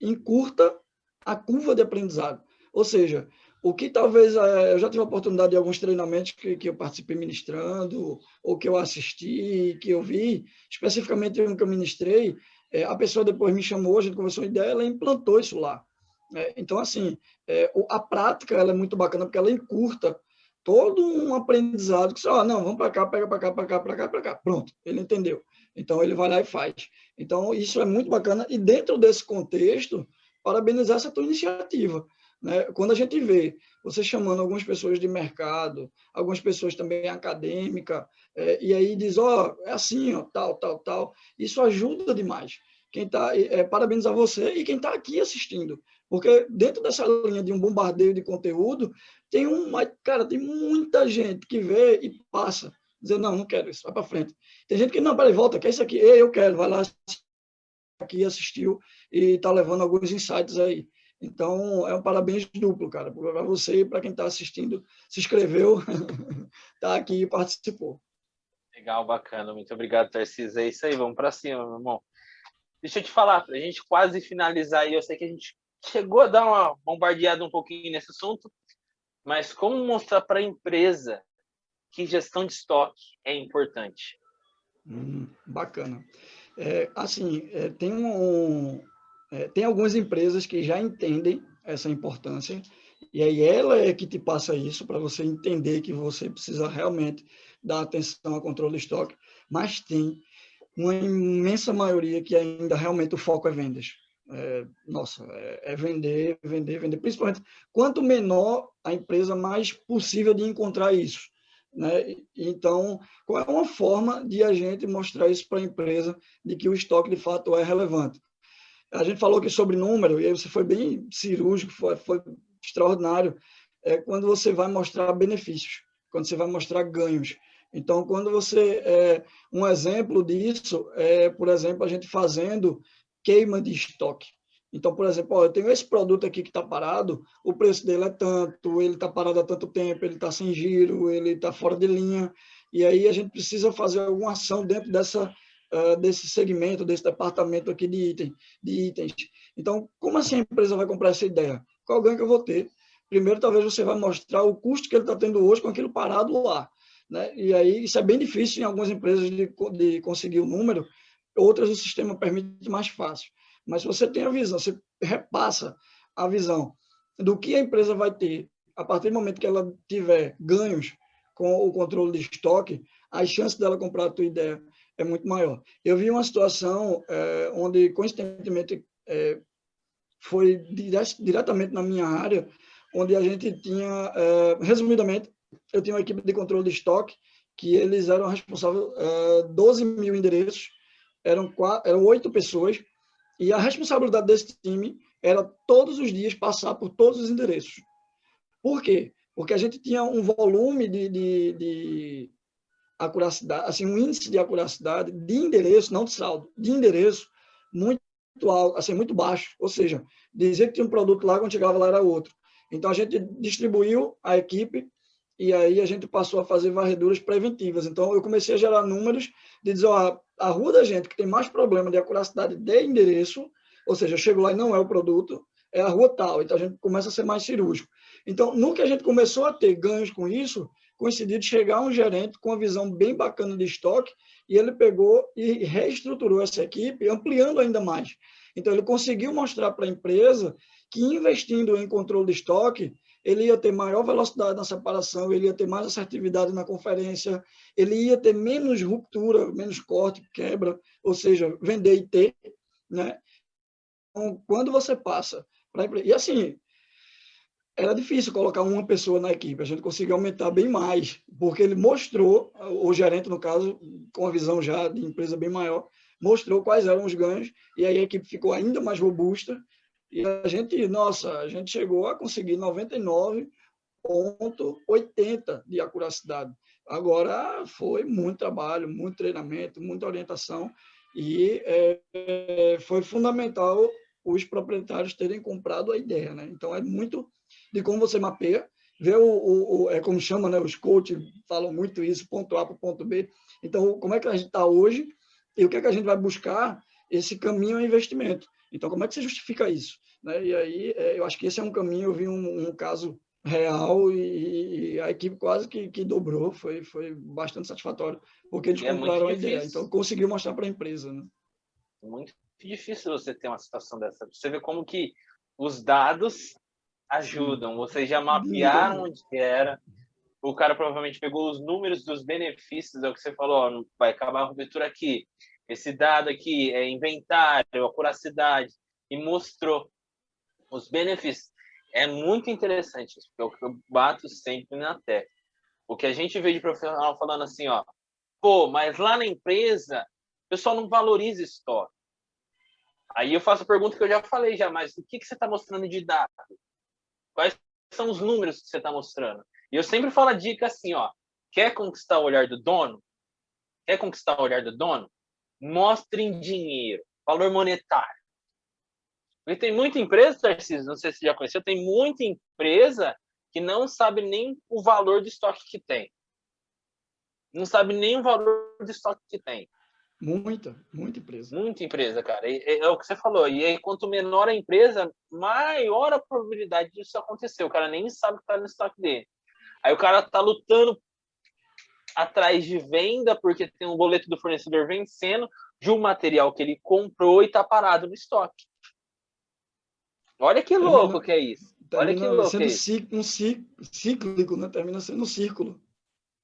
encurta a curva de aprendizado. Ou seja, o que talvez eu já tive a oportunidade de alguns treinamentos que eu participei ministrando, ou que eu assisti, que eu vi, especificamente um que eu ministrei, a pessoa depois me chamou, a gente conversou uma ideia, ela implantou isso lá. Então, assim, a prática ela é muito bacana porque ela encurta todo um aprendizado que você, não, vamos para cá, pega para cá, para cá, para cá, para cá. Pronto, ele entendeu. Então, ele vai lá e faz. Então, isso é muito bacana. E dentro desse contexto, parabenizar essa tua iniciativa. Né? Quando a gente vê você chamando algumas pessoas de mercado, algumas pessoas também acadêmicas, e aí diz, é assim, tal, tal, tal, isso ajuda demais. Quem tá, parabenizar você e quem está aqui assistindo. Porque dentro dessa linha de um bombardeio de conteúdo, cara, tem muita gente que vê e passa, dizendo, não quero isso, vai para frente. Tem gente que, não, peraí, volta, quer isso aqui? Eu quero, vai lá, aqui, assistiu e está levando alguns insights aí. Então, é um parabéns duplo, cara, para você e para quem está assistindo, se inscreveu, está aqui e participou. Legal, bacana. Muito obrigado, Tarcísio. É isso aí, vamos para cima, meu irmão. Deixa eu te falar, para a gente quase finalizar aí, eu sei que a gente chegou a dar uma bombardeada um pouquinho nesse assunto, mas como mostrar para a empresa que gestão de estoque é importante? Bacana. Assim, tem algumas empresas que já entendem essa importância, e aí ela é que te passa isso, para você entender que você precisa realmente dar atenção ao controle de estoque, mas tem uma imensa maioria que ainda realmente o foco é vendas. Vender, vender, vender. Principalmente, quanto menor a empresa, mais possível de encontrar isso. Né? Então, qual é uma forma de a gente mostrar isso para a empresa, de que o estoque, de fato, é relevante? A gente falou aqui sobre número, e aí você foi bem cirúrgico, foi extraordinário, quando você vai mostrar benefícios, quando você vai mostrar ganhos. Então, quando um exemplo disso é, por exemplo, a gente fazendo queima de estoque. Então, por exemplo, eu tenho esse produto aqui que está parado, o preço dele é tanto, ele está parado há tanto tempo, ele está sem giro, ele está fora de linha, e aí a gente precisa fazer alguma ação dentro desse segmento, desse departamento aqui de itens. Então, como assim a empresa vai comprar essa ideia? Qual ganho que eu vou ter? Primeiro, talvez você vai mostrar o custo que ele está tendo hoje com aquilo parado lá. Né? E aí, isso é bem difícil em algumas empresas de conseguir o número, outras o sistema permite mais fácil. Mas se você tem a visão, você repassa a visão do que a empresa vai ter a partir do momento que ela tiver ganhos com o controle de estoque, as chances dela comprar a tua ideia é muito maior. Eu vi uma situação onde, coincidentemente, foi diretamente na minha área, onde a gente tinha, resumidamente, eu tinha uma equipe de controle de estoque, que eles eram responsáveis 12 mil endereços, eram 8 pessoas, e a responsabilidade desse time era todos os dias passar por todos os endereços. Por quê? Porque a gente tinha um volume de acuracidade, assim, um índice de acuracidade de endereço, não de saldo, de endereço muito alto, assim, muito baixo. Ou seja, dizer que tinha um produto lá, quando chegava lá era outro. Então, a gente distribuiu a equipe e aí a gente passou a fazer varreduras preventivas. Então, eu comecei a gerar números de dizer, a rua da gente que tem mais problema de acuracidade de endereço, ou seja, eu chego lá e não é o produto, é a rua tal. Então, a gente começa a ser mais cirúrgico. Então, no que a gente começou a ter ganhos com isso, coincidiu de chegar um gerente com uma visão bem bacana de estoque, e ele pegou e reestruturou essa equipe, ampliando ainda mais. Então, ele conseguiu mostrar para a empresa que, investindo em controle de estoque, ele ia ter maior velocidade na separação, ele ia ter mais assertividade na conferência, ele ia ter menos ruptura, menos corte, quebra, ou seja, vender e ter. Né? Então, quando você passa para a empresa... E assim, era difícil colocar uma pessoa na equipe, a gente conseguiu aumentar bem mais, porque ele mostrou, o gerente, no caso, com a visão já de empresa bem maior, mostrou quais eram os ganhos, e aí a equipe ficou ainda mais robusta, e a gente chegou a conseguir 99,80 de acuracidade. Agora, foi muito trabalho, muito treinamento, muita orientação, e foi fundamental os proprietários terem comprado a ideia. Né? Então, é muito de como você mapeia, ver como chama, né? Os coaches falam muito isso, ponto A para o ponto B. Então, como é que a gente está hoje e o que é que a gente vai buscar? Esse caminho é investimento. Então, como é que você justifica isso? Né? E aí, eu acho que esse é um caminho. Eu vi um caso real e a equipe quase que dobrou, foi bastante satisfatório, porque eles compraram a ideia. Então, conseguiu mostrar para a empresa. Né? Muito difícil você ter uma situação dessa. Você vê como que os dados ajudam. Vocês já mapearam onde que era. O cara provavelmente pegou os números dos benefícios, é o que você falou, ó, vai acabar a ruptura aqui. Esse dado aqui é inventário, acuracidade, e mostrou os benefícios. É muito interessante isso, porque eu bato sempre na tecla. O que a gente vê de profissional falando assim, ó, pô, mas lá na empresa, o pessoal não valoriza estoque. Aí eu faço a pergunta que eu já falei já, mas o que você está mostrando de dado? Quais são os números que você está mostrando? E eu sempre falo a dica assim, ó, quer conquistar o olhar do dono? Quer conquistar o olhar do dono? Mostre em dinheiro, valor monetário. Porque tem muita empresa, Tarcísio, não sei se você já conheceu, tem muita empresa que não sabe nem o valor do estoque que tem. Não sabe nem o valor do estoque que tem. Muita empresa. Muita empresa, cara. É o que você falou. E aí, quanto menor a empresa, maior a probabilidade disso acontecer. O cara nem sabe o que está no estoque dele. Aí o cara tá lutando atrás de venda porque tem um boleto do fornecedor vencendo de um material que ele comprou e tá parado no estoque. Olha que louco que é isso. Olha que louco que é isso. Termina sendo cíclico, né? Termina sendo um círculo.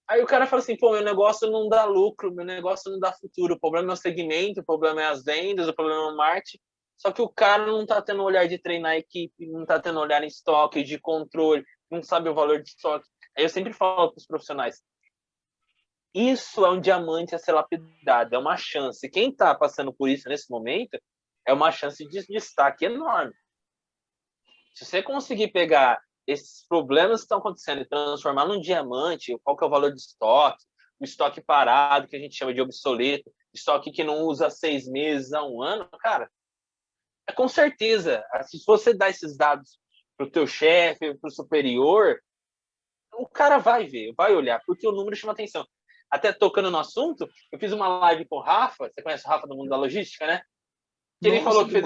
Aí o cara fala assim, pô, meu negócio não dá lucro, meu negócio não dá futuro, o problema é o segmento, o problema é as vendas, o problema é o marketing, só que o cara não tá tendo olhar de treinar a equipe, não tá tendo olhar em estoque, de controle, não sabe o valor de estoque. Aí eu sempre falo para os profissionais, isso é um diamante a ser lapidado, é uma chance. Quem tá passando por isso nesse momento, é uma chance de destaque enorme. Se você conseguir pegar esses problemas que estão acontecendo e transformar num diamante, qual que é o valor do estoque, o estoque parado, que a gente chama de obsoleto, estoque que não usa 6 meses a 1 ano, cara, é com certeza, se você dá esses dados para o teu chefe, para o superior, o cara vai ver, vai olhar, porque o número chama atenção. Até tocando no assunto, eu fiz uma live com o Rafa, você conhece o Rafa do mundo da logística, né? Que ele falou que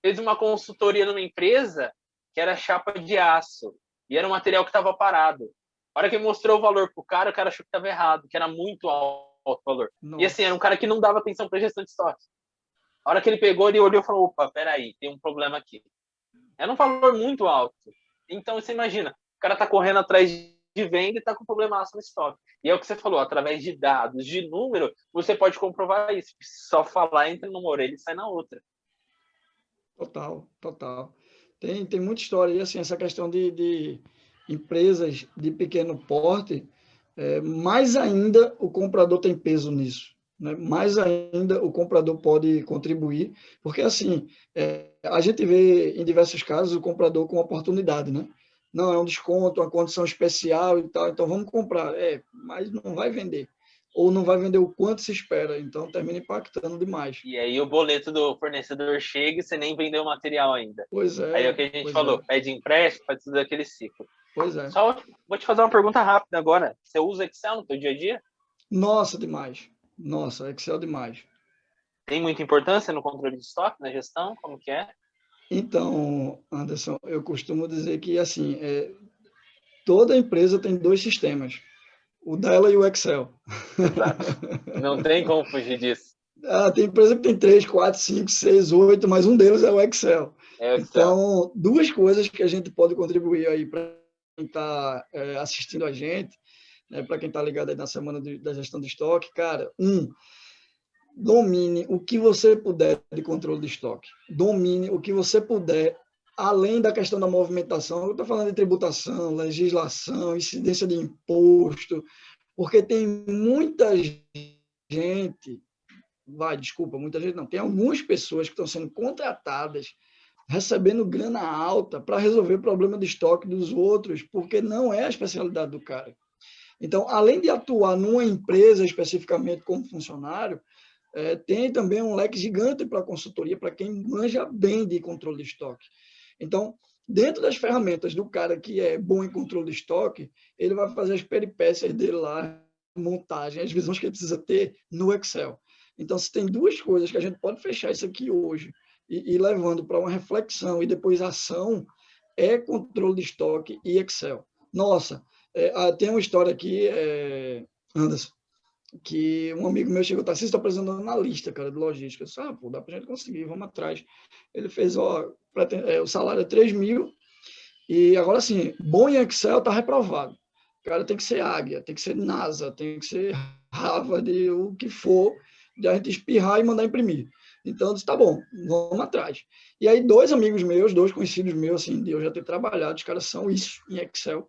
fez uma consultoria numa empresa que era chapa de aço. E era um material que estava parado. A hora que ele mostrou o valor pro cara, o cara achou que estava errado, que era muito alto o valor. Nossa. E assim, era um cara que não dava atenção para gestão de estoque. A hora que ele pegou, ele olhou e falou, opa, peraí, tem um problema aqui. Era um valor muito alto. Então, você imagina, o cara tá correndo atrás de venda e tá com problema no estoque. E é o que você falou, através de dados, de número, você pode comprovar isso. Só falar entra numa orelha e sai na outra. Total. Tem muita história. E assim, essa questão de empresas de pequeno porte, mais ainda o comprador tem peso nisso. Né? Mais ainda o comprador pode contribuir, porque assim, a gente vê em diversos casos o comprador com oportunidade, né? Não, é um desconto, uma condição especial e tal, então vamos comprar. Mas não vai vender. Ou não vai vender o quanto se espera, então termina impactando demais. E aí o boleto do fornecedor chega e você nem vendeu o material ainda. Pois é. Aí é o que a gente falou, pede empréstimo, faz tudo aquele ciclo. Pois é. Só vou te fazer uma pergunta rápida agora. Você usa Excel no teu dia a dia? Nossa, demais. Nossa, Excel demais. Tem muita importância no controle de estoque, na gestão? Como que é? Então, Anderson, eu costumo dizer que assim, toda empresa tem 2 sistemas, o dela e o Excel. Exato. Não tem como fugir disso. Tem empresa que tem 3, 4, 5, 6, 8, mas um deles é o Excel. Então, 2 coisas que a gente pode contribuir aí para quem está assistindo a gente, né, para quem está ligado aí na semana da gestão de estoque, cara, domine o que você puder de controle de estoque. Domine o que você puder, além da questão da movimentação. Eu estou falando de tributação, legislação, incidência de imposto, porque tem muita gente, muita gente não, tem algumas pessoas que estão sendo contratadas, recebendo grana alta para resolver problema de estoque dos outros, porque não é a especialidade do cara. Então, além de atuar numa empresa especificamente como funcionário, tem também um leque gigante para consultoria, para quem manja bem de controle de estoque. Então, dentro das ferramentas do cara que é bom em controle de estoque, ele vai fazer as peripécias dele lá, montagem, as visões que ele precisa ter no Excel. Então, se tem 2 coisas que a gente pode fechar isso aqui hoje e levando para uma reflexão e depois ação, é controle de estoque e Excel. Nossa, tem uma história aqui, Anderson, que um amigo meu chegou, Tarcísio, está precisando de um analista, cara, de logística. Eu disse, pô, dá para a gente conseguir, vamos atrás. Ele fez, o salário é 3 mil, e agora, assim, bom em Excel está reprovado. O cara tem que ser Águia, tem que ser NASA, tem que ser Harvard, o que for, de a gente espirrar e mandar imprimir. Então, eu disse, tá bom, vamos atrás. E aí, dois amigos meus, dois conhecidos meus, assim, de eu já ter trabalhado, os caras são isso em Excel.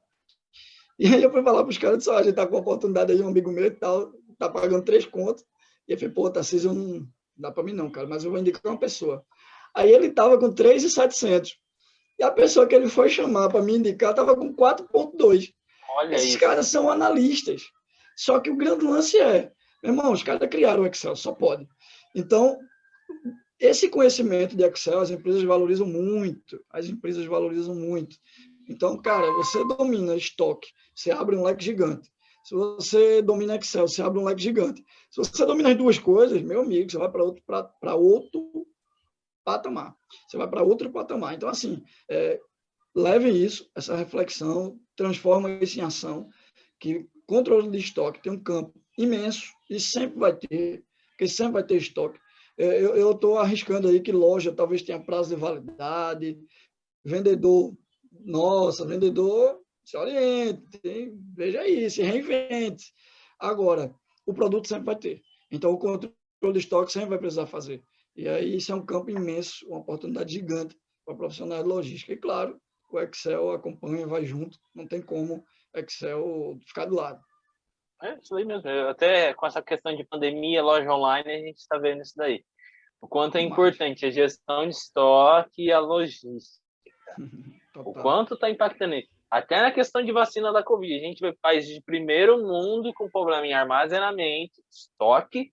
E aí eu fui falar para os caras, disse, a gente tá com uma oportunidade aí, um amigo meu e tal, tá pagando 3 contos. E eu falei, pô, Tarcísio, não dá para mim não, cara, mas eu vou indicar uma pessoa. Aí ele tava com 3.700. E a pessoa que ele foi chamar para me indicar estava com 4,2. Olha Esses isso. caras são analistas. Só que o grande lance é, meu irmão, os caras criaram o Excel, só pode. Então, esse conhecimento de Excel, as empresas valorizam muito. As empresas valorizam muito. Então, cara, você domina estoque, você abre um leque gigante. Se você domina Excel, você abre um leque gigante. Se você domina as duas coisas, meu amigo, você vai para outro patamar. Você vai para outro patamar. Então, assim, levem isso, essa reflexão, transforma isso em ação, que controle de estoque tem um campo imenso e sempre vai ter, porque sempre vai ter estoque. Eu estou arriscando aí que loja talvez tenha prazo de validade, vendedor, nossa, vendedor, se oriente, veja aí, se reinvente. Agora, o produto sempre vai ter. Então, o controle de estoque sempre vai precisar fazer. E aí, isso é um campo imenso, uma oportunidade gigante para profissionais de logística. E, claro, o Excel acompanha, vai junto, não tem como Excel ficar do lado. É isso aí mesmo. Até com essa questão de pandemia, loja online, a gente está vendo isso daí. O quanto é importante a gestão de estoque e a logística. O quanto está impactando isso. Até na questão de vacina da Covid. A gente vê países de primeiro mundo com problema em armazenamento, estoque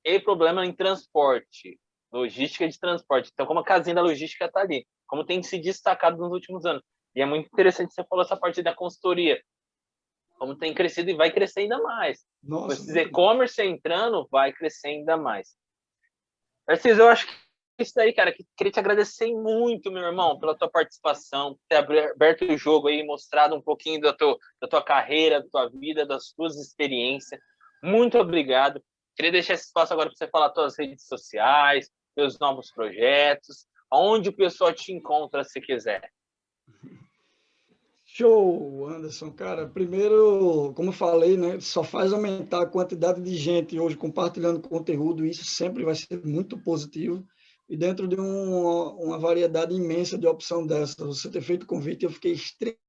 e problema em transporte, logística de transporte. Então, como a casinha da logística está ali, como tem se destacado nos últimos anos. E é muito interessante você falou essa parte da consultoria, como tem crescido e vai crescer ainda mais. Nossa, com esses e-commerce entrando, vai crescer ainda mais. Narciso, eu acho que é isso aí, cara. Queria te agradecer muito, meu irmão, pela tua participação, ter aberto o jogo aí, mostrado um pouquinho da tua carreira, da tua vida, das tuas experiências. Muito obrigado. Queria deixar esse espaço agora para você falar suas redes sociais, seus novos projetos, onde o pessoal te encontra se quiser. Show, Anderson. Cara, primeiro, como eu falei, né, só faz aumentar a quantidade de gente hoje compartilhando conteúdo, isso sempre vai ser muito positivo. E dentro de uma variedade imensa de opção dessa, você ter feito o convite, eu fiquei extremamente...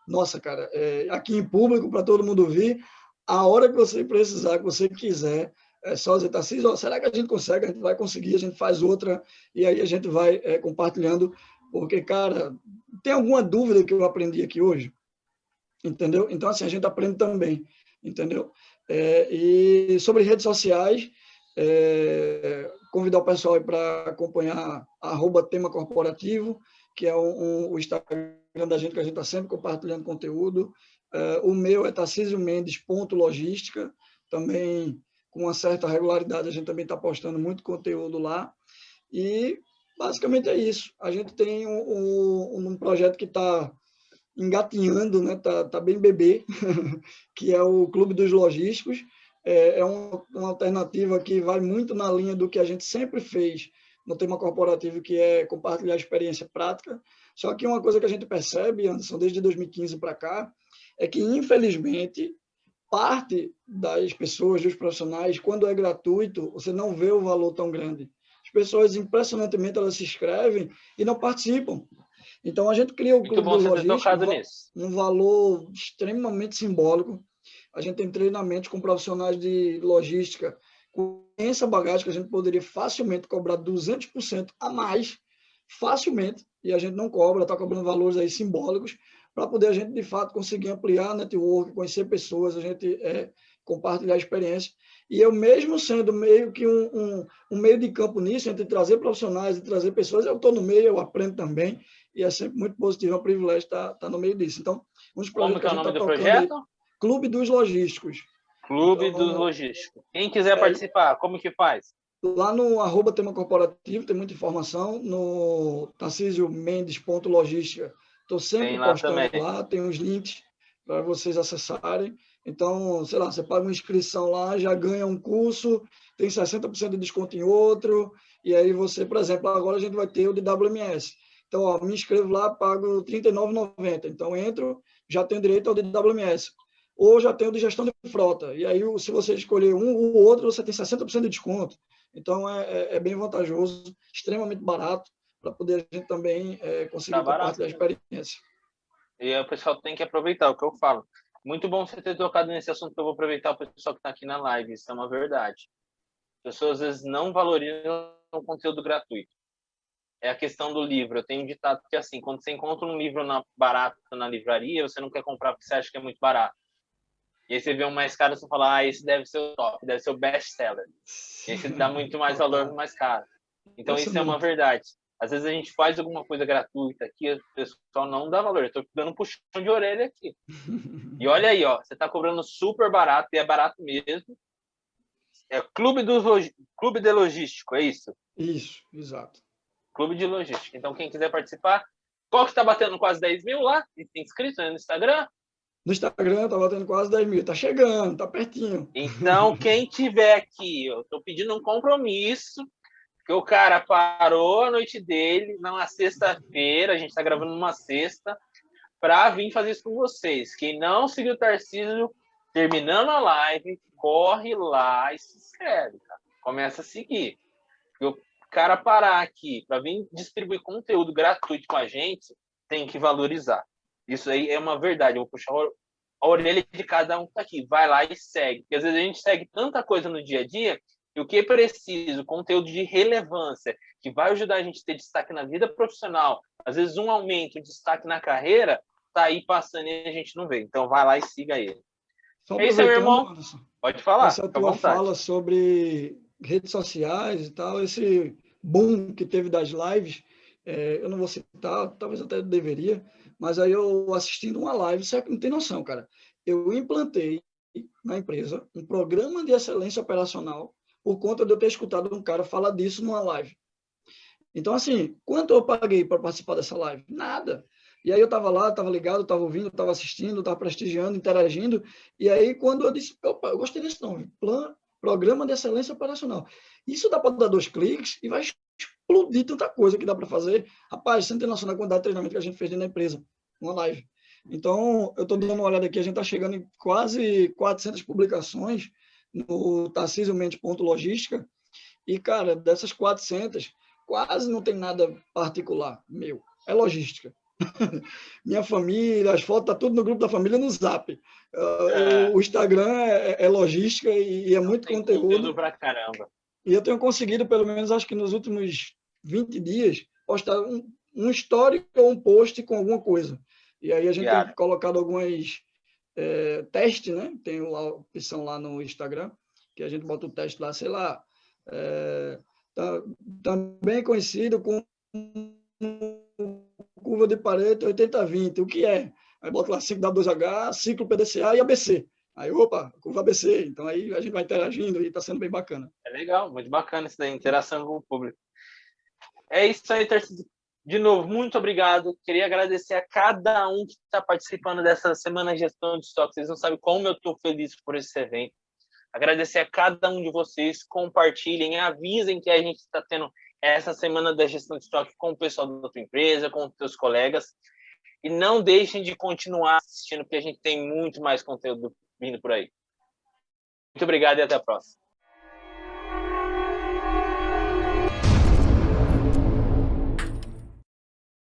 Nossa, cara, aqui em público, para todo mundo ouvir, a hora que você precisar, que você quiser, é só dizer, Tarcísio, será que a gente consegue? A gente vai conseguir, a gente faz outra, e aí a gente vai compartilhando, porque, cara, tem alguma dúvida que eu aprendi aqui hoje? Entendeu? Então, assim, a gente aprende também, entendeu? E sobre redes sociais, convidar o pessoal para acompanhar @tema corporativo, que é o Instagram da gente, que a gente está sempre compartilhando conteúdo. O meu é tarcisiomendes.logística, também com uma certa regularidade, a gente também está postando muito conteúdo lá. E basicamente é isso. A gente tem um projeto que está engatinhando, né? Tá bem bebê, que é o Clube dos Logísticos. É uma alternativa que vai muito na linha do que a gente sempre fez no tema corporativo, que é compartilhar a experiência prática. Só que uma coisa que a gente percebe, Anderson, desde 2015 para cá, é que, infelizmente, parte das pessoas, dos profissionais, quando é gratuito, você não vê o valor tão grande. As pessoas, impressionantemente, elas se inscrevem e não participam. Então, a gente cria o Clube dos Logísticos, um valor extremamente simbólico. A gente tem treinamentos com profissionais de logística com essa bagagem que a gente poderia facilmente cobrar 200% a mais, facilmente, e a gente não cobra, está cobrando valores aí simbólicos, para poder a gente, de fato, conseguir ampliar a network, conhecer pessoas, a gente compartilhar experiência. E eu, mesmo sendo meio que um meio de campo nisso, entre trazer profissionais e trazer pessoas, eu estou no meio, eu aprendo também, e é sempre muito positivo, é um privilégio estar no meio disso. Então, um dos projetos que a gente está tocando aí, Clube dos Logísticos. Clube dos Logísticos. Quem quiser participar, como que faz? Lá no @tema corporativo tem muita informação, no tarcisiomendes.logística. Estou sempre postando lá, tem os links para vocês acessarem. Então, sei lá, você paga uma inscrição lá, já ganha um curso, tem 60% de desconto em outro, e aí você, por exemplo, agora a gente vai ter o de WMS. Então, ó, me inscrevo lá, pago R$ 39,90. Então, entro, já tenho direito ao de WMS. Ou já tenho o de gestão de frota. E aí, se você escolher um ou outro, você tem 60% de desconto. Então, é bem vantajoso, extremamente barato, para poder a gente também Tá conseguir barato. compartilhar a experiência. E aí o pessoal tem que aproveitar o que eu falo. Muito bom você ter tocado nesse assunto, que eu vou aproveitar o pessoal que está aqui na live. Isso é uma verdade. As pessoas, às vezes, não valorizam o conteúdo gratuito. É a questão do livro. Eu tenho um ditado que, assim, quando você encontra um livro barato na livraria, você não quer comprar porque você acha que é muito barato. E aí você vê um mais caro, você fala, ah, esse deve ser o top, deve ser o best-seller. E aí você dá muito mais valor no mais caro. Então, Gosto isso é uma muito. verdade. Às vezes a gente faz alguma coisa gratuita aqui, o pessoal não dá valor. Eu estou dando um puxão de orelha aqui. E olha aí, ó, você está cobrando super barato, e é barato mesmo. É Clube de Logístico, é isso? Isso, exato. Clube de Logística. Então, quem quiser participar, qual que está batendo quase 10 mil lá? Inscritos, né, no Instagram? No Instagram tá batendo quase 10 mil. Tá chegando, tá pertinho. Então, quem tiver aqui, eu estou pedindo um compromisso, que o cara parou a noite dele numa sexta-feira, a gente está gravando numa sexta, para vir fazer isso com vocês. Quem não seguiu o Tarcísio, terminando a live, corre lá e se inscreve, cara. Começa a seguir. Porque o cara parar aqui para vir distribuir conteúdo gratuito com a gente, tem que valorizar. Isso aí é uma verdade. Eu vou puxar a orelha de cada um que tá aqui. Vai lá e segue. Porque às vezes a gente segue tanta coisa no dia a dia e o que é preciso, conteúdo de relevância, que vai ajudar a gente a ter destaque na vida profissional, às vezes um aumento, um destaque na carreira, tá aí passando e a gente não vê. Então vai lá e siga ele. Só É isso aí, meu aproveitando, irmão. Anderson, Pode falar, essa fica à tua vontade. fala sobre redes sociais e tal, esse boom que teve das lives, eu não vou citar, talvez até deveria, mas aí eu assistindo uma live, você não tem noção, cara. Eu implantei na empresa um programa de excelência operacional por conta de eu ter escutado um cara falar disso numa live. Então, assim, quanto eu paguei para participar dessa live? Nada. E aí eu estava lá, estava ligado, estava ouvindo, estava assistindo, estava prestigiando, interagindo. E aí, quando eu disse, opa, eu gostei desse nome, Programa de Excelência Operacional. Isso dá para dar 2 cliques e vai explodir tanta coisa que dá para fazer. Rapaz, você não tem noção da quantidade de treinamento que a gente fez dentro da empresa, uma live. Então, eu estou dando uma olhada aqui, a gente está chegando em quase 400 publicações no tarcisiomente.logística. E, cara, dessas 400, quase não tem nada particular meu. É logística. Minha família, as fotos, tá tudo no grupo da família no Zap. É, O Instagram é logística e é então muito tem conteúdo conteúdo. pra caramba. E eu tenho conseguido, pelo menos, acho que nos últimos 20 dias, postar um story ou um post com alguma coisa. E aí a gente tem Diário. colocado algumas testes, né? Tem a opção lá no Instagram, que a gente bota o teste lá, sei lá, é, também conhecido como curva de Pareto 80-20. O que é? Aí bota lá 5W2H, ciclo PDCA e ABC. Aí, opa, curva ABC. Então aí a gente vai interagindo e está sendo bem bacana. É legal, muito bacana isso daí, interação com o público. É isso aí, Tarcísio. De novo, muito obrigado. Queria agradecer a cada um que está participando dessa Semana de Gestão de Estoque. Vocês não sabem como eu estou feliz por esse evento. Agradecer a cada um de vocês. Compartilhem, avisem que a gente está tendo essa Semana da Gestão de Estoque com o pessoal da tua empresa, com os teus colegas. E não deixem de continuar assistindo, porque a gente tem muito mais conteúdo vindo por aí. Muito obrigado e até a próxima.